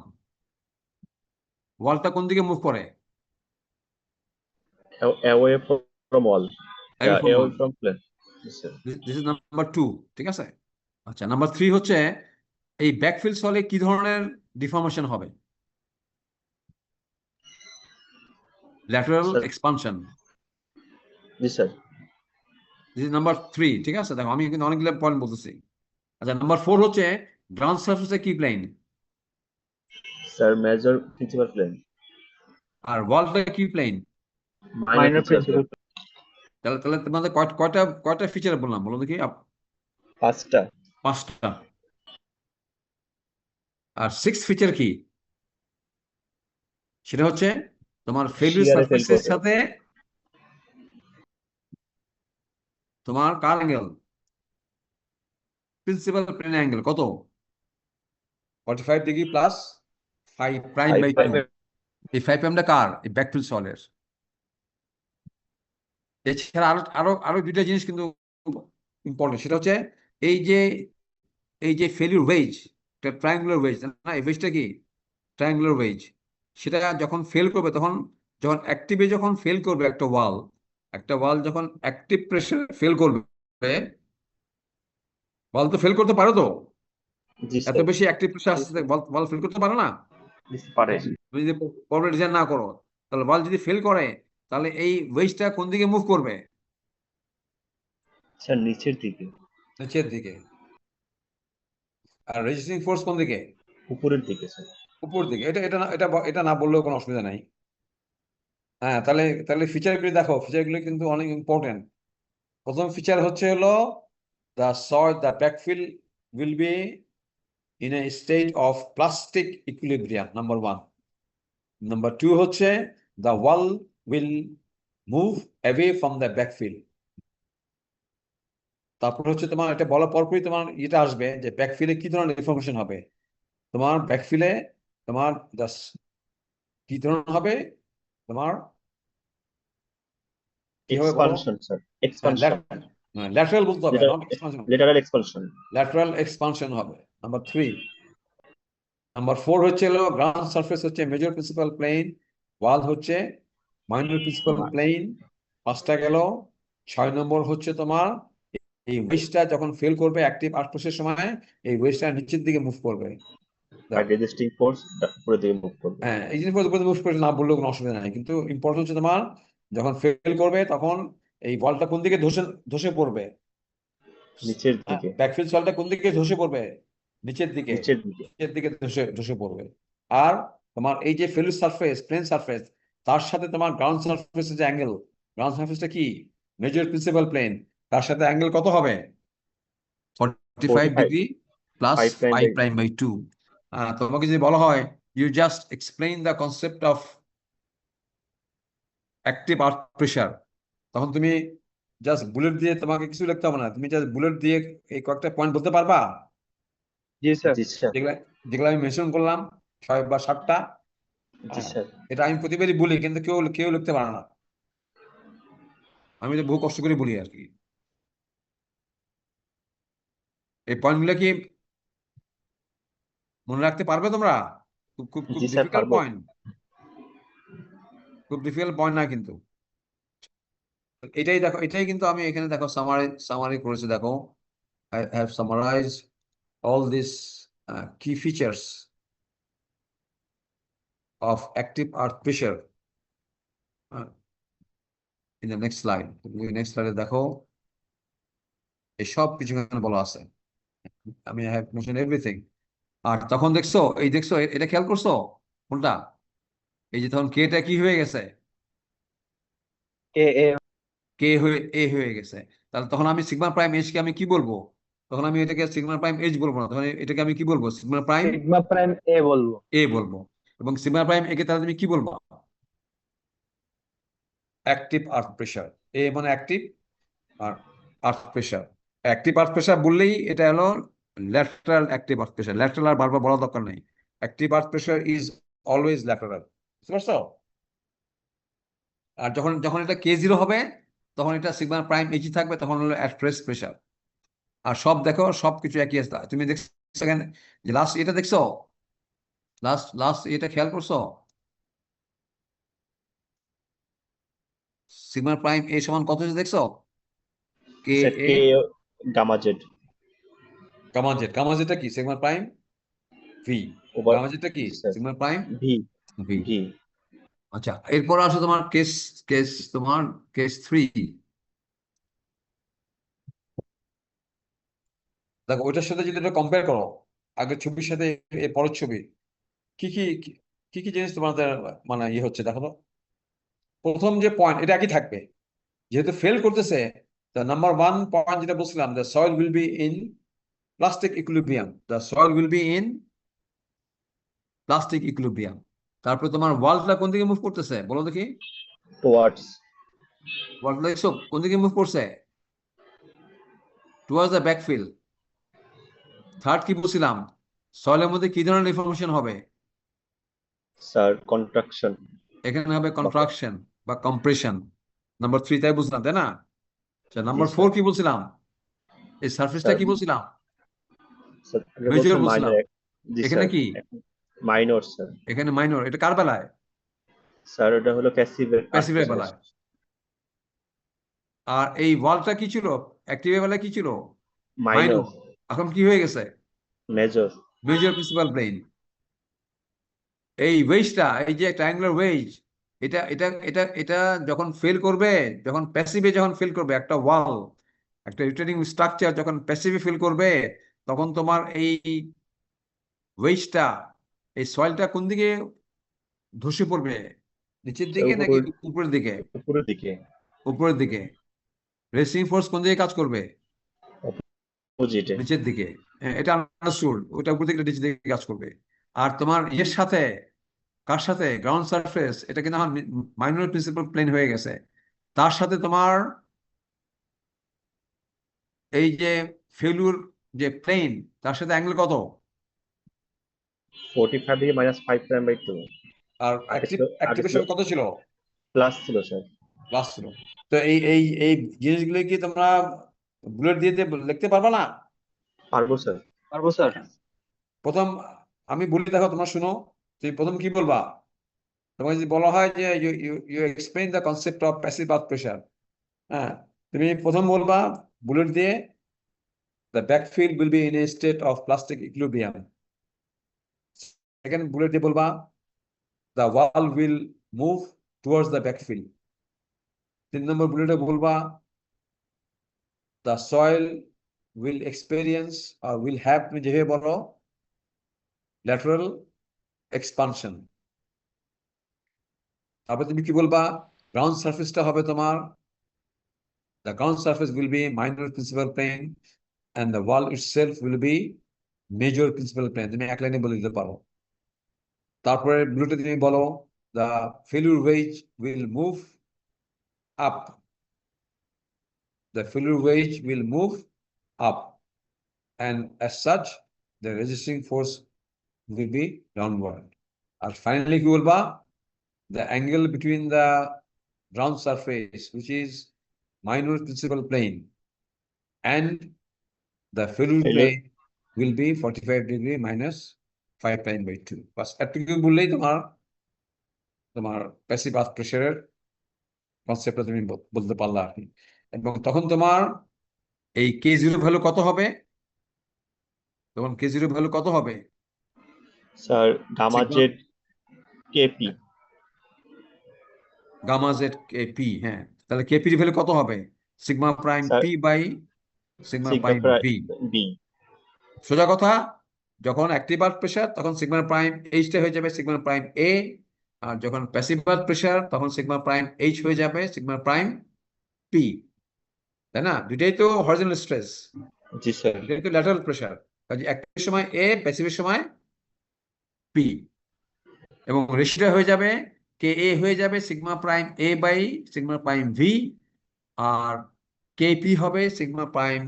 ওয়ালটা কোন দিকে মুভ করে? Away from wall. Away from away wall. From plane. জি sir. This is number two. ঠিক আছে। আচ্ছা, নাম্বার থ্রি হচ্ছে এই ব্যাকফিল সলে কি ধরনের ডিফর্মেশন হবে? Lateral sir. Expansion. G sir. This is number three. ঠিক আছে, দেখো আমি কিন্তু অনেকগুলো পয়েন্ট বলতেছি। আচ্ছা, নাম্বার ফোর হচ্ছে গ্রাউন্ড সারফেসে কি plane? Sir major principal plane. আর ওয়ালটা কি plane? Minor Minor principal plane. principal. তাহলে তাহলে তোমাদের কয়টা কয়টা ফিচার বললাম বলো দেখি? পাঁচটা। পাঁচটা। আর সিক্স ফিচার কি? সেটা হচ্ছে তোমার ফেলিউর শিয়ারে ফেল সারফেসের করবে। সাথে তোমার কার অ্যাঙ্গেল? প্রিন্সিপাল প্লেন অ্যাঙ্গেল কত? 45 degree plus 5 prime five by 2। Five. এই 5 প্রাইমটা কার? এই ব্যাকফিল সলের। এছাড়া আরো আরো আরো দুইটা জিনিস কিন্তু ইম্পর্টেন্ট। সেটা হচ্ছে এই যে এই যে ফেলিউর ওয়েজ, এটা ট্রায়াঙ্গুলার ওয়েজ না? এই ওয়েজটা কি? Triangular wedge. সেটা যখন ফেল করবে তখন, যখন অ্যাক্টিভে যখন ফেল করবে একটা ওয়াল যখন অ্যাক্টিভ প্রেসারে ফেল করবে, ওয়াল তো ফেল করতে পারো তো, জি এত স্যার। বেশি অ্যাক্টিভ প্রেসার আসতে ওয়াল ফেল করতে পারো না। পারে। তুমি যদি প্রপার ডিজাইন না করো, তাহলে ওয়াল যদি ফেল করে, তাহলে এই ওয়েস্টটা কোন দিকে মুভ করবে? স্যার নিচের দিকে। নিচের দিকে। আর রেজিস্টিং ফোর্স কোন দিকে? উপরের দিকে স্যার। উপর দিকে। এটা না বললেও কোনো অসুবিধা নাই। হ্যাঁ, তাহলে তাহলে ফিচারগুলি দেখো, ফিচারগুলি কিন্তু অনেক ইম্পর্টেন্ট। প্রথম ফিচার হচ্ছে হলো the backfill will be in a state of plastic equilibrium, number 1। Number 2 হচ্ছে the wall will move away from the backfill. তারপর হচ্ছে তোমার এটা বলার পরপরই তোমার এটা আসবে যে ব্যাকফিলে কি ধরনের ইনফরমেশন হবে। তোমার ব্যাকফিলে তোমার কি ধরনের হবে, তোমার কি হবে বলো? Expansion sir, expansion. ল্যাটারাল বলতে হবে, যেটা not expansion. Lateral expansion. Lateral expansion হবে, নাম্বার 3। নাম্বার 4 হচ্ছে হলো গ্রাউন্ড সারফেস হচ্ছে মেজর প্রিন্সিপাল প্লেন, ওয়াল হচ্ছে মাইনর প্রিন্সিপাল প্লেন। 5টা গেল। 6 নম্বর হচ্ছে তোমার এই ওয়েস্টটা যখন ফেল করবে অ্যাক্টিভ আর্টপ্রেসের সময়, এই ওয়েস্টটা নিচের দিকে মুভ করবে। আর রেজিস্টিং ফোর্স উপরের দিকে মুভ করবে। হ্যাঁ, এই জিনিস মুভ করে না বললেও কোনো অসুবিধা নাই, কিন্তু ইম্পর্টেন্ট হচ্ছে তোমার যখন ফেল করবে তখন এই বলটা কোন দিকে ধসে ধসে পড়বে। নিচের দিকে। ব্যাকফিল্ড সলটা কোন দিকে ধসে পড়বে? নিচের দিকে। নিচের দিকে। নিচের দিকে ধসে ধসে পড়বে। আর তোমার এই যে ফেলুর সারফেস, প্লেন সারফেস, তার সাথে তোমার গ্রাউন্ড সারফেসের যে অ্যাঙ্গেল, গ্রাউন্ড সারফেসটা কি? মেজর প্রিন্সিপাল প্লেন, তার সাথে অ্যাঙ্গেল কত হবে? 45 ডিগ্রি প্লাস 5'/2। তোমাকে যদি বলা হয় you just explain the concept of active earth pressure, তখন তুমি জাস্ট বুলেট দিয়ে, তোমাকে কিছু লিখতে হবে না, তুমি জাস্ট বুলেট দিয়ে এই কয়েকটা পয়েন্ট বলতে পারবা, জি স্যার। জি স্যার। যেগুলা যেগুলো আমি মেনশন করলাম, 6 বা 7টা। জি স্যার। এটা আমি প্রতিবারই বলি, কিন্তু কেউ কেউ লিখতে পারে না। আমি তো বহু কষ্ট করে বলি আর কি। এই পয়েন্টগুলো কি মনে রাখতে পারবে তোমরা? খুব খুব খুব জি স্যার, ডিফিকাল্ট পারবো। পয়েন্ট, খুব ডিফিকাল্ট পয়েন্ট না কিন্তু। এটাই দেখো, এটাই কিন্তু আমি এখানে দেখো সামারি করেছি দেখো। I have summarized all these key features of active earth pressure in the next slide. Next স্লাইডে দেখো এই সব কিছু এখানে বলা আছে। আমি I have mentioned everything. আর তখন দেখছো, দেখছো এটা খেয়াল করছো কোনটা? এই যে তখন কেটা কি হয়ে গেছে? এ এ কে হয়ে এ হয়ে গেছে। তাহলে তখন আমি সিগমা প্রাইম এইচ কে আমি কি বলবো? তখন আমি এটাকে সিগমা প্রাইম এইচ বলবো না, তখন এটাকে আমি কি বলবো? সিগমা প্রাইম সিগমা প্রাইম এ বলবো। এ বলবো। এবং সিগমা প্রাইম এ কে তাহলে তুমি কি বলবো? Active earth pressure. এ মানে অ্যাক্টিভ, আর আর্থ প্রেসার। অ্যাক্টিভ আর্থ প্রেসার বললেই এটা হলো lateral active earth pressure. Lateral আর বারবার বলা দরকার নেই। Active earth pressure is always lateral. বুঝতে পারছো? আর যখন যখন এটা K0 হবে, তখন এটা সিগমা প্রাইম এইচ থাকবে, তখন হলো অ্যাট রেস্ট প্রেসার। আর সব দেখো, সব কিছু একই আছে। তুমি দেখছো এখানে যে লাস্ট এটা দেখছো, লাস্ট লাস্ট এটা খেয়াল করছো? সিগমা প্রাইম এ সমান কত হচ্ছে দেখছো? K sir A K gamma Z gamma Z. Gamma জেডটা কি? Sigma prime V. Over. Gamma জেডটা কি? জি sir. Sigma prime V. V. V. আচ্ছা, এরপর আসো তোমার কেস কেস তোমার কেস 3। দেখো ওইটার সাথে যদি এটা কম্পেয়ার করো, আগের ছবির সাথে এই পরের ছবি, কি কি কি কি জিনিস তোমাদের মানে ইয়ে হচ্ছে দেখো তো। প্রথম যে পয়েন্ট এটা একই থাকবে, যেহেতু ফেল করতেছে। নাম্বার 1 পয়েন্ট যেটা বলছিলাম, the soil will be in plastic equilibrium, the soil will be in plastic equilibrium. তারপরে তোমার ওয়ালটা কোন দিকে মুভ করতেছে বলো দেখি? টুয়ার্ডস। ওয়ালটা দেখছো কোন দিকে মুভ করছে? Towards the backfill. থার্ড কি বলছিলাম? সয়েলের মধ্যে কি ধরনের ইনফরমেশন হবে? Sir contraction. এখানে হবে কন্ট্রাকশন বা কম্প্রেশন। নাম্বার 3 তাই বুঝলাম, তাই না? আচ্ছা, জি নাম্বার 4 স্যার। কি বলছিলাম? এই সারফেসটা স্যার কি বলছিলাম? স্যার মেজর বলছেন বলছিলাম। মাইনর। জি এখানে স্যার। কি? Minor sir. এখানে মাইনর, এটা কার বেলায়? স্যার ওটা হলো প্যাসিভের আর্থ প্যাসিভের প্রেসারের। বেলায়। আর এই ওয়ালটা কি ছিল? অ্যাক্টিভের বেলায় কি ছিল? মাইনর। মাইনর। এখন কি হয়ে গেছে? মেজর। Major principal plane. এই ওয়েজটা, এই যে ট্রায়াঙ্গুলার ওয়েজ, এটা এটা এটা এটা যখন ফেল করবে, যখন প্যাসিভে যখন ফেল করবে একটা ওয়াল, একটা রোটেটিং স্ট্রাকচার যখন প্যাসিভে ফেল করবে, তখন তোমার এই ওয়েজটা, এই সয়েলটা কোন দিকে ধসে পড়বে? নিচের স্যার দিকে নাকি উপর, উপরের দিকে? উপরের দিকে। উপরের দিকে। রেসিং ফোর্স কোন দিকে কাজ করবে? অপোজিটে। নিচের দিকে। হ্যাঁ, এটা আন্ডারস্টুড, ওটা উপর দিকে নিচের দিকে কাজ করবে। আর তোমার এর সাথে, কার সাথে? গ্রাউন্ড সারফেস, এটা কিন্তু এখন মাইনর প্রিন্সিপাল প্লেন হয়ে গেছে। তার সাথে তোমার এই যে ফেলুর যে প্লেন, তার সাথে অ্যাঙ্গেল কত? 45 থেকে -5'/2। আর আগে ছিল, আগে ছিল অ্যাক্টিভেশন কত ছিল? প্লাস ছিল স্যার। প্লাস ছিল। তো এই জিনিসগুলো কি তোমরা বুলেট দিয়ে দিয়ে লিখতে পারবা না? পারবো স্যার। পারবো স্যার। প্রথম আমি বলি, দেখো তোমরা শুনো। তুমি প্রথম কি বলবা? তোমাকে যদি বলা হয় যে you explain the concept of passive earth pressure, হ্যাঁ, তুমি প্রথম বলবা বুলেট দিয়ে, the backfield will be in a state of plastic equilibrium. Second bullet দিয়ে বলবা the wall will move towards the backfield. 3 নম্বর বুলেটে বলবা the soil will experience or will have, তুমি যেভাবে বলো, lateral expansion. তারপর তুমি কি বলবা? গ্রাউন্ড সারফেসটা হবে তোমার, the ground surface will be minor principal plane and the wall itself will be major principal plane. তুমি এক লাইনে বলে দিতে পারো। তারপরে ব্লুতে তুমি বলো the failure wedge will move up. The failure wedge will move up, and as such, the resisting force will be downward. And finally, কি বলবা? The angle between the ground surface, which is minor principal plane, and the failure Failure. plane will be 45 degree minus 5π/2. বাস এতটুকু বললেই তোমার তোমার passive আর্থ প্রেসারের কনসেপ্টটা তুমি বলতে পারলা আর কি। এবং তখন তোমার এই K0 ভ্যালু কত হবে? তখন K0 ভ্যালু কত হবে? Sir gamma Sigma- z KP. Gamma z p, হ্যাঁ, তাহলে কেপি এর ভ্যালু কত হবে? Sigma prime sir p by sigma sigma prime prime v. B. সোজা কথা, যখন অ্যাক্টিভ আর্থ প্রেসার তখন সিগমা প্রাইম এইচটা হয়ে যাবে সিগমা প্রাইম এ, আর যখন প্যাসিভ আর্থ প্রেসার তখন সিগমা প্রাইম এইচ হয়ে যাবে সিগমা প্রাইম পি। তাই না? দুইটাই তো হরিজন্টাল স্ট্রেস, জি স্যার। দুইটাই তো ল্যাটারাল প্রেসার। কাজে অ্যাক্টিভের সময় এ, প্যাসিভের সময় পি, এবং রেশিওটা হয়ে যাবে কে এ হয়ে যাবে sigma prime A by sigma prime V, আর কেপি হবে sigma prime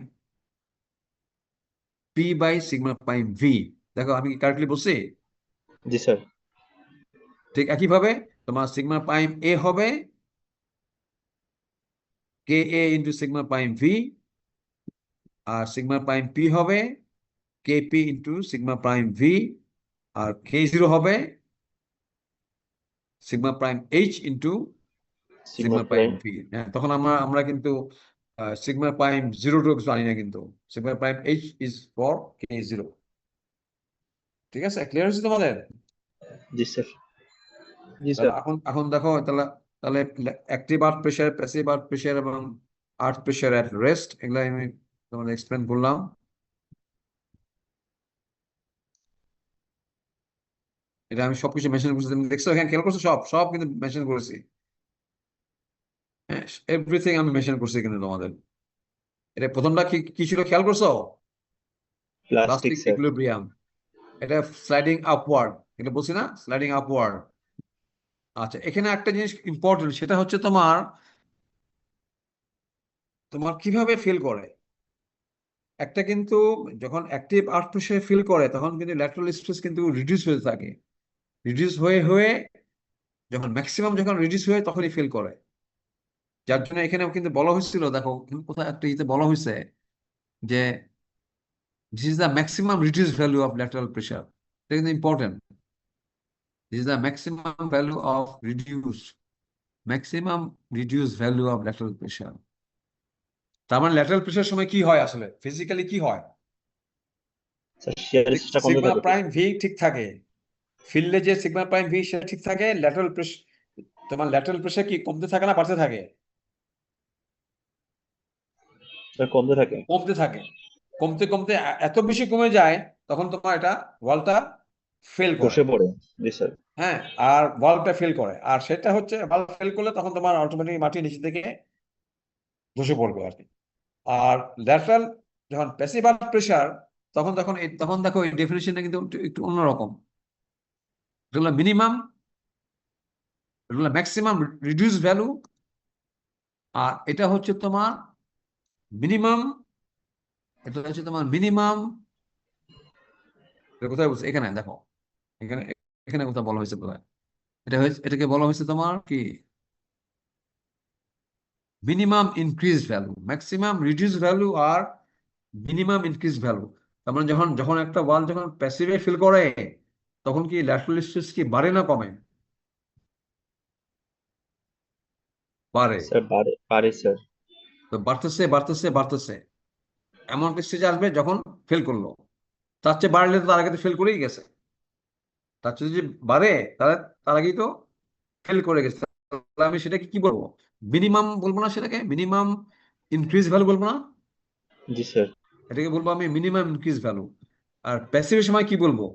P by sigma prime V. দেখো আমি কি কারেক্টলি বলছি? জি স্যার। ঠিক একইভাবে তোমার সিগমা প্রাইম এ হবে K A into sigma prime V, আর সিগমা প্রাইম পি হবে K P into sigma prime V, আর K0 হবে sigma prime H into sigma sigma prime prime. V. হ্যাঁ, তখন আমরা আমরা কিন্তু সিগমা প্রাইম 0 জানি না, কিন্তু sigma prime H is for K0। ঠিক আছে, ক্লিয়ার হচ্ছে তোমাদের? জি স্যার। জি তাহলে স্যার। এখন এখন দেখো, তাহলে তাহলে active earth pressure, passive earth pressure এবং আর্থ প্রেসার অ্যাট রেস্ট, এগুলো আমি তোমাদের এক্সপ্লেন করলাম। এটা আমি সবকিছু মেনশন করছি, তুমি দেখছো এখানে খেয়াল করছো? সব সব কিন্তু মেনশন করেছি। হ্যাঁ, এভরিথিং আমি মেনশন করছি কিন্তু তোমাদের। এটা প্রথমটা কি কি ছিল খেয়াল করছো? Plastic plastic sir. ইকুইলিব্রিয়াম। এটা স্লাইডিং আপওয়ার্ড, এটা বলছি না, স্লাইডিং আপওয়ার্ড। আচ্ছা, এখানে একটা জিনিস ইম্পর্টেন্ট, সেটা হচ্ছে তোমার তোমার কিভাবে ফিল করে একটা, কিন্তু যখন অ্যাক্টিভ আর্থ প্রেসারে ফিল করে তখন কিন্তু ল্যাটারাল স্ট্রেস কিন্তু রিডিউস হতে থাকে, রিডিউস হয়ে হয়ে যখন ম্যাক্সিমাম যখন রিডিউস হয়ে তখনই ফিল করে। যার জন্য এখানে কিন্তু বলা হয়েছিল, দেখো কোথায় একটা ইতে বলা হয়েছে যে this is the maximum reduce value of lateral pressure. এটা কিন্তু important. This is the maximum value of maximum reduced value of lateral pressure. তার মানে ল্যাটারাল প্রেসার সময় কি হয় আসলে ফিজিক্যালি কি হয়? স্যার শিয়ার স্ট্রেসটা কমতে সিগমা থাকে প্রাইম ভি ঠিক থাকে, ফিল্ডে যে সিগমা প্রাইম ভি সেটা ঠিক থাকে, ল্যাটারাল প্রেসার তোমার ল্যাটারাল প্রেসার কি কমতে থাকে না বাড়তে থাকে? স্যার কমতে থাকে। কমতে থাকে। কমতে কমতে এত বেশি কমে যায় তখন তোমার এটা ওয়ালটা ফেল করে। বসে পড়ে। জি স্যার। হ্যাঁ, আর ওয়ালটা ফেল করে, আর সেটা হচ্ছে ওয়াল ফেল করলে তখন তোমার অটোমেটিক মাটি নিচে থেকে ধসে পড়বে আর কি। আর ল্যাটারাল যখন প্যাসিভ প্রেসার তখন তখন দেখো এই ডেফিনেশনটা কিন্তু একটু অন্যরকম। এটা হলো ম্যাক্সিমাম রিডিউস ভ্যালু, আর এটা হচ্ছে তোমার মিনিমাম, এটা হচ্ছে তোমার মিনিমাম। কোথায় বলছে? এখানে দেখো, এখানে এখানে কোথাও বলা হয়েছে বোধহয়। এটাকে বলা হয়েছে তোমার কি minimum increase value, maximum reduce value আর মিনিমাম ইনক্রিজ ভ্যালু। তার মানে যখন যখন একটা ওয়াল যখন প্যাসিভে ফিল করে তখন কি ল্যাটারাল স্ট্রেস কি বাড়ে না কমে? বাড়ে। স্যার পারে স্যার। তো বাড়তেছে বাড়তেছে বাড়তেছে, এমন একটা স্টেজে আসবে যখন ফেল করলো। তার চেয়ে বাড়লে তো তার আগে তো ফেল করেই গেছে। তার চেয়ে যদি বাড়ে তাহলে তার আগেই তো ফেল করে গেছে। তাহলে আমি সেটাকে কি বলবো? মিনিমাম বলবো না, সেটাকে মিনিমাম ইনক্রিজ ভ্যালু বলবো না, জি স্যার। এটাকে বলবো আমি মিনিমাম ইনক্রিজ ভ্যালু। আর প্যাসিভের সময় কি বলবো?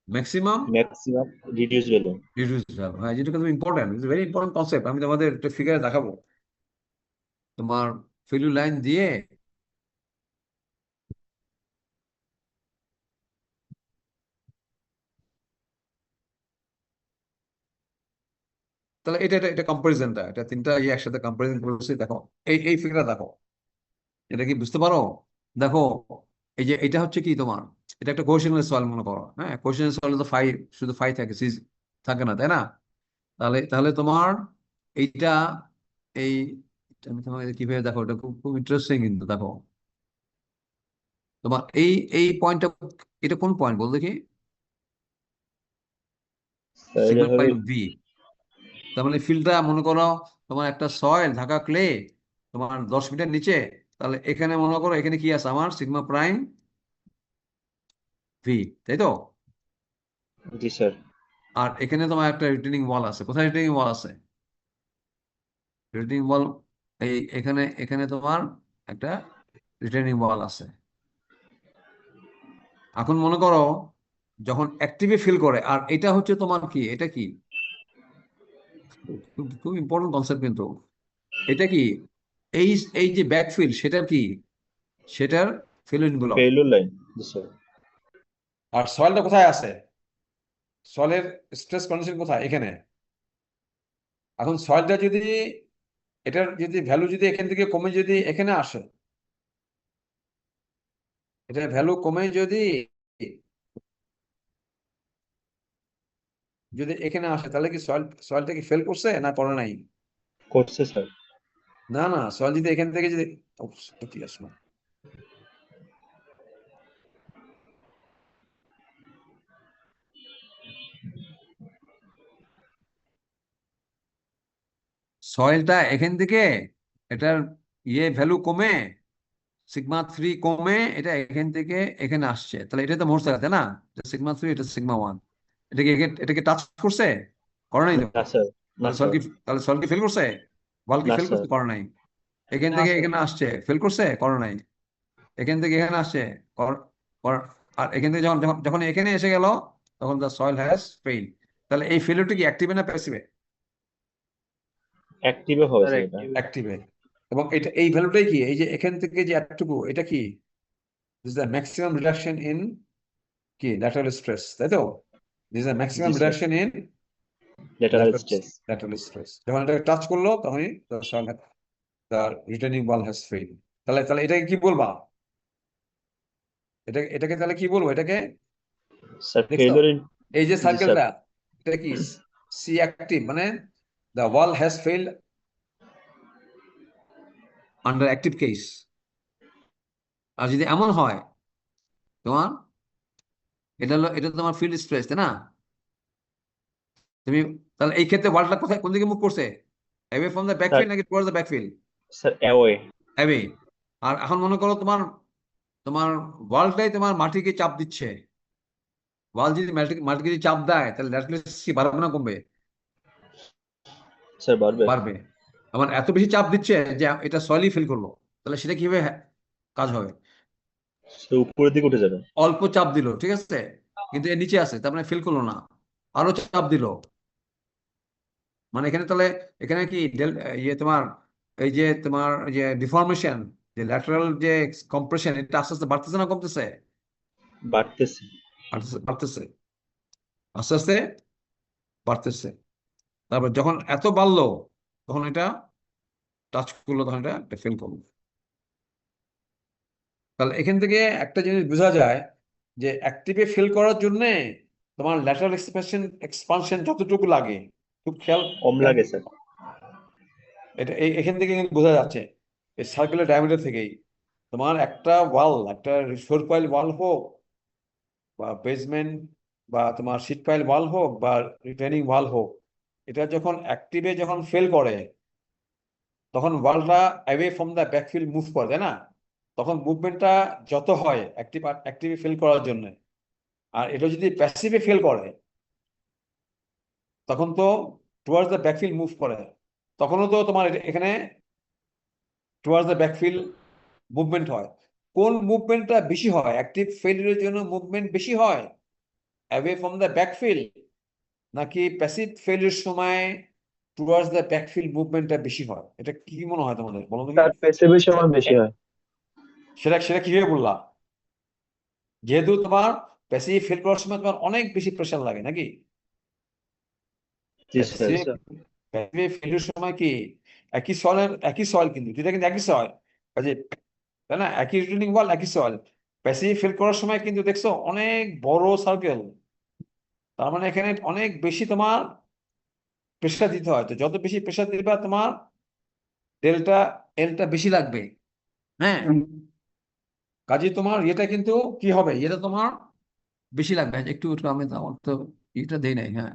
Maximum maximum reduce value. Reduce value. হ্যাঁ, যেটা কিন্তু important, it's very important concept. আমি তোমাদের একটা ফিগারে দেখাবো, তোমার ফেলু লাইন দিয়ে। তাহলে এটা এটা এটা কম্পারিজনটা, এটা তিনটা একসাথে কম্পারিজন করছি। দেখো এই ফিগারটা দেখো, এটা কি বুঝতে পারো? দেখো, এই যে এটা হচ্ছে কি তোমার, এটা একটা কোশ্চেনের সলভ মনে করো। হ্যাঁ, কোশ্চেনের সলভে তো ফাই, শুধু ফাই থাকে, সিজ থাকে না, তাই না? তাহলে তাহলে তোমার এইটা এই আমি তোমাকে কিভাবে দেখো, এটা খুব খুব ইন্টারেস্টিং কিন্তু। দেখো তোমার এই পয়েন্টটা, এটা কোন পয়েন্ট বল দেখি? স্যার এটা সিগমা হলো পয়েন্ট বি। তার মানে ফিল্ডটা মনে করো তোমার একটা সয়েল ঢাকা ক্লে তোমার 10 মিটার নিচে। তাহলে এখানে মনে করো এখানে কি আছে আমার সিগমা প্রাইম ভি, তাই তো? জি স্যার। আর এখানে তোমার একটা রিটেনিং ওয়াল আছে। কোথায় রিটেনিং ওয়াল আছে? রিটেনিং ওয়াল এই এখানে, এখানে তোমার একটা রিটেনিং ওয়াল আছে। এখন মনে করো যখন অ্যাক্টিভে ফিল করে, আর এটা হচ্ছে তোমার কি, এটা কি খুব খুব ইম্পর্টেন্ট কনসেপ্ট কিন্তু। এটা কি এই এই যে ব্যাকফিল সেটার কি, সেটার ফেলুইন গুলো। Failure line. জি স্যার। আর সয়েলটা কোথায় আছে? সয়েলের স্ট্রেস কন্ডিশন কোথায়? এখানে। এখন সয়েলটা যদি, এটার যদি ভ্যালু যদি এখান থেকে কমে যদি এখানে আসে, এটার ভ্যালু কমে যদি যদি এখানে আসে, তাহলে কি সয়েলটা কি ফেল করছে না করে নাই? করছে স্যার। না না, সয়েল যদি এখান থেকে যদি কি আসলো, সয়েলটা এখান থেকে এটার ভ্যালু কমে, সিগমা 3 কমে, এটা এখান থেকে এখানে আসছে, তাহলে এটা তো মোট জায়গা, তাই না? সিগমা 3, এটা সিগমা 1, এটাকে টাচ করছে? করে নাই তো। না স্যার। না তাহলে সয়েল স্যার। কি, তাহলে সয়েল কি ফেল করছে? বল কি না ফেল স্যার। করছে? করে নাই। এখান থেকে এখানে আসছে, ফেল করছে? করে নাই। এখান থেকে এখানে আসছে, আর এখান থেকে যখন যখন যখন এখানে এসে গেল তখন দ্য সয়েল হ্যাজ ফেইল। তাহলে এই ফেলিউরটা কি অ্যাক্টিভে না প্যাসিভে? অ্যাক্টিভে হবে স্যার স্যার এটা। অ্যাক্টিভ। অ্যাক্টিভে। এবং এটা এই ভ্যালুটাই কি, এই যে এখান থেকে যে এতটুকু, এটা কি this the maximum reduction in কি ল্যাটারাল স্ট্রেস, তাই তো? This the maximum G sir. Reduction in lateral stress. Lateral stress. যখন এটাকে টাচ করলো তখনই তার রিটার্নিং বল হ্যাজ ফেইল। তাহলে তাহলে এটাকে কি বলবা? এটাকে তাহলে কি বলবো এটাকে? স্যার দেখছো ফেইলুর ইন। এই যে জি স্যার। সার্কেলটা, এটা কি সি অ্যাক্টিভ, মানে the wall has failed under active case. আর যদি এমন হয় তোমার, এটা হলো, এটা তোমার ফিল্ড স্ট্রেস, তাই না? তুমি তাহলে এই ক্ষেত্রে ওয়ালটা কোথায়, কোন দিকে মুভ করছে? Away from the sir backfield নাকি towards the backfield? Sir away. Away. আর এখন মনে করো তোমার তোমার ওয়ালটাই তোমার মাটিকে চাপ দিচ্ছে। ওয়াল যদি মাটিকে যদি চাপ দেয় তাহলে ল্যাটারাল কি বাড়বে না কমবে? স্যার বাড়বে। বাড়বে। আমার এত বেশি চাপ দিচ্ছে যে এটা সয়েলই ফিল করলো, তাহলে সেটা কিভাবে কাজ হবে? স্যার উপরের দিকে উঠে যাবে। অল্প চাপ দিল, ঠিক আছে, কিন্তু এর নিচে আছে, তার মানে ফিল করলো না। আরো চাপ দিল, মানে এখানে তাহলে এখানে কি ইয়ে তোমার এই যে তোমার যে ডিফর্মেশন, যে ল্যাটারাল যে কম্প্রেশন, এটা আস্তে আস্তে বাড়তেছে না কমতেছে? বাড়তেছে। বাড়তেছে, বাড়তেছে, আস্তে আস্তে বাড়তেছে। তারপর যখন এত বাড়লো তখন এটা টাচ করলো, তখন এটা ফেল করলো। তাহলে এখান থেকে একটা জিনিস বোঝা যায় যে অ্যাক্টিভে ফেল করার জন্য তোমার ল্যাটারাল এক্সপানশন যতটুকু লাগে, খুব খেয়াল কম খেয়াল লাগে স্যার। এটা এখান থেকে কিন্তু বোঝা যাচ্ছে এই সার্কুলার ডায়ামিটার থেকেই। তোমার একটা ওয়াল, একটা রিসোর পাইল ওয়াল হোক বা বেসমেন্ট বা তোমার শীট পাইল ওয়াল হোক বা রিটেনিং ওয়াল হোক, এটা যখন অ্যাক্টিভে যখন ফেল করে তখন ওয়ালটা অ্যাওয়ে ফ্রম দ্য ব্যাকফিল্ড মুভ করে, তাই না? তখন মুভমেন্টটা যত হয় অ্যাক্টিভে ফেল করার জন্য, আর এটা যদি প্যাসিভে ফেল করে তখন তো টুয়ার্ডস দ্য ব্যাকফিল্ড মুভ করে, তখনও তো তোমার এখানে টুয়ার্ডস দ্য ব্যাকফিল্ড মুভমেন্ট হয়। কোন মুভমেন্টটা বেশি হয়? অ্যাক্টিভ ফেলিউরের জন্য মুভমেন্ট বেশি হয় অ্যাওয়ে ফ্রম দ্য ব্যাকফিল্ড, নাকি প্যাসিভ ফেলিউর সময় টুয়ার্ডস দ্য ব্যাকফিল্ড মুভমেন্টটা বেশি হয়? এটা কি মনে হয় তোমাদের, বলো দেখি। স্যার প্যাসিভের সময় বেশি হয়। সেটা সেটা কিভাবে বললা? যেহেতু তোমার প্যাসিভ ফেল করার সময় তোমার অনেক বেশি প্রেশার লাগে নাকি? জি স্যার। প্যাসিভ ফেলিউর সময় কি একই সয়েল, কিন্তু দুইটা কিন্তু একই সয়েল, কাজে তাই না, একই রিটার্নিং ওয়াল একই সয়েল। প্যাসিভ ফিল করার সময় কিন্তু দেখছো অনেক বড় সার্কেল, তার মানে এখানে অনেক বেশি তোমার প্রেশার দিতে হয়। তো যত বেশি প্রেশার দিবা তোমার ডেল্টা এলটা বেশি লাগবে। হ্যাঁ, কাজে তোমার এটা কিন্তু কি হবে, এটা তোমার বেশি লাগবে। একটু একটু আমি তো, আমার তো এটা দেই নাই। হ্যাঁ,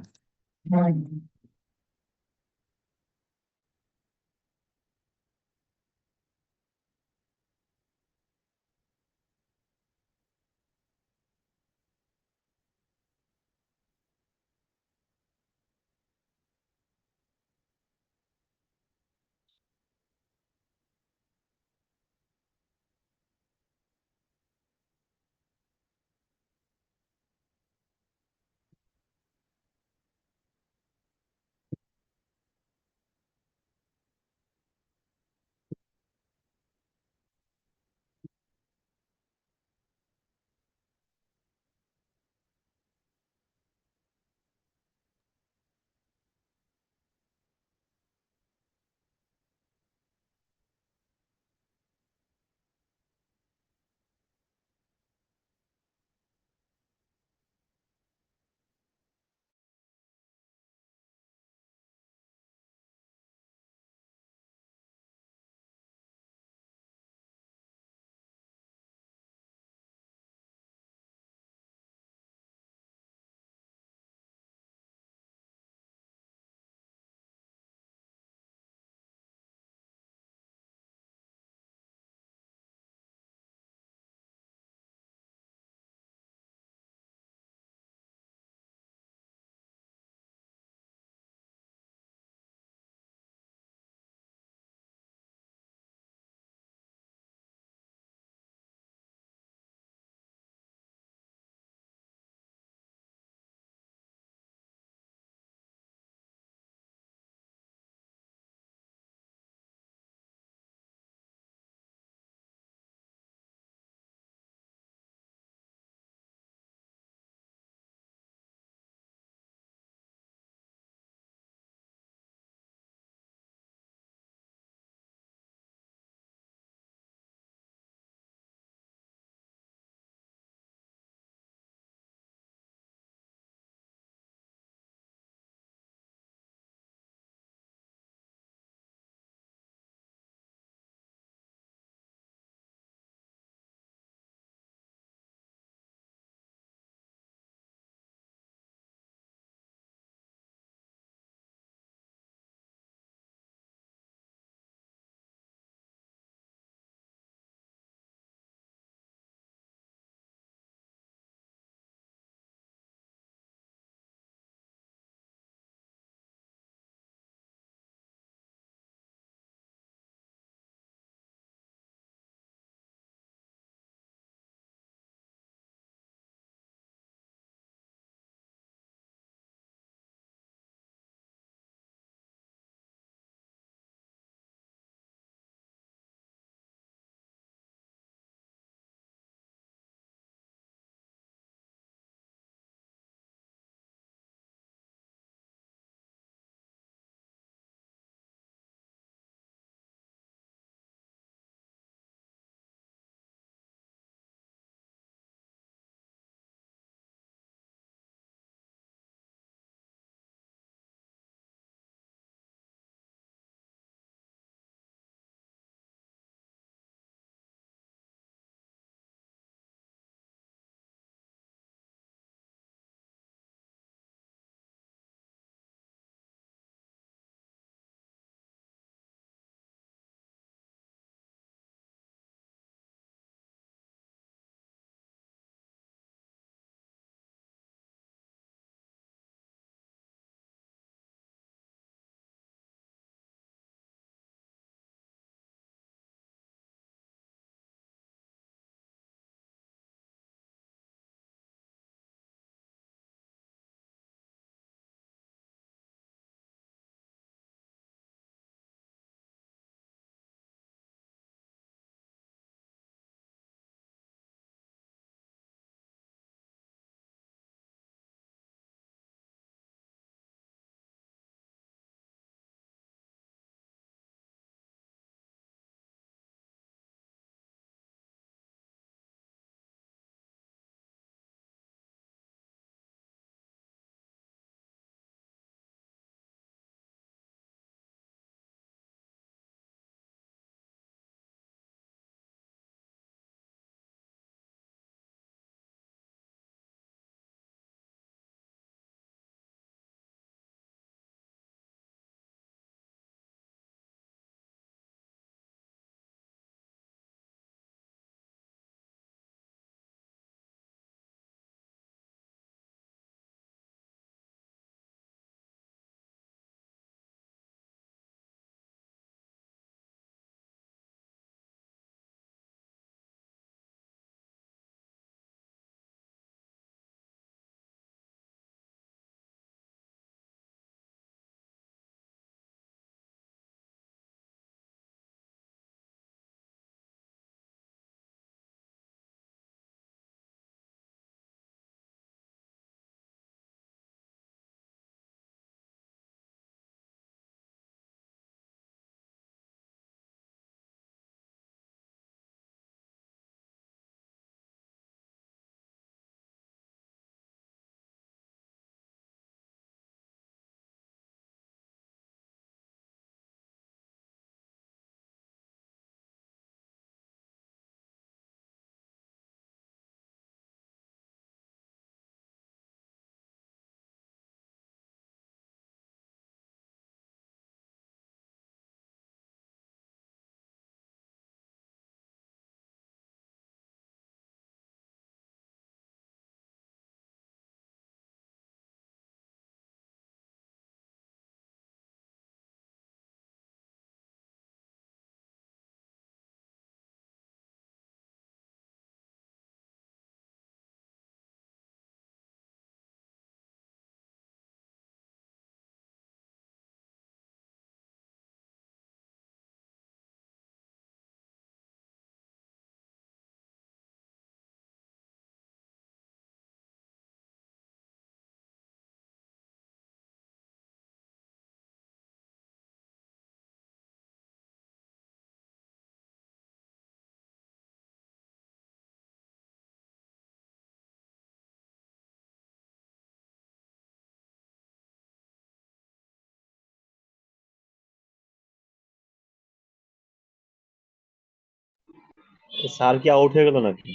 স্যার কি আউট হয়ে গেল নাকি?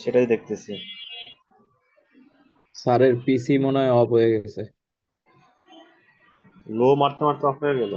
সেটাই দেখতেছি। স্যারের পিসি মনে হয় অফ হয়ে গেছে। লো মারতে মারতে অফ হয়ে গেল।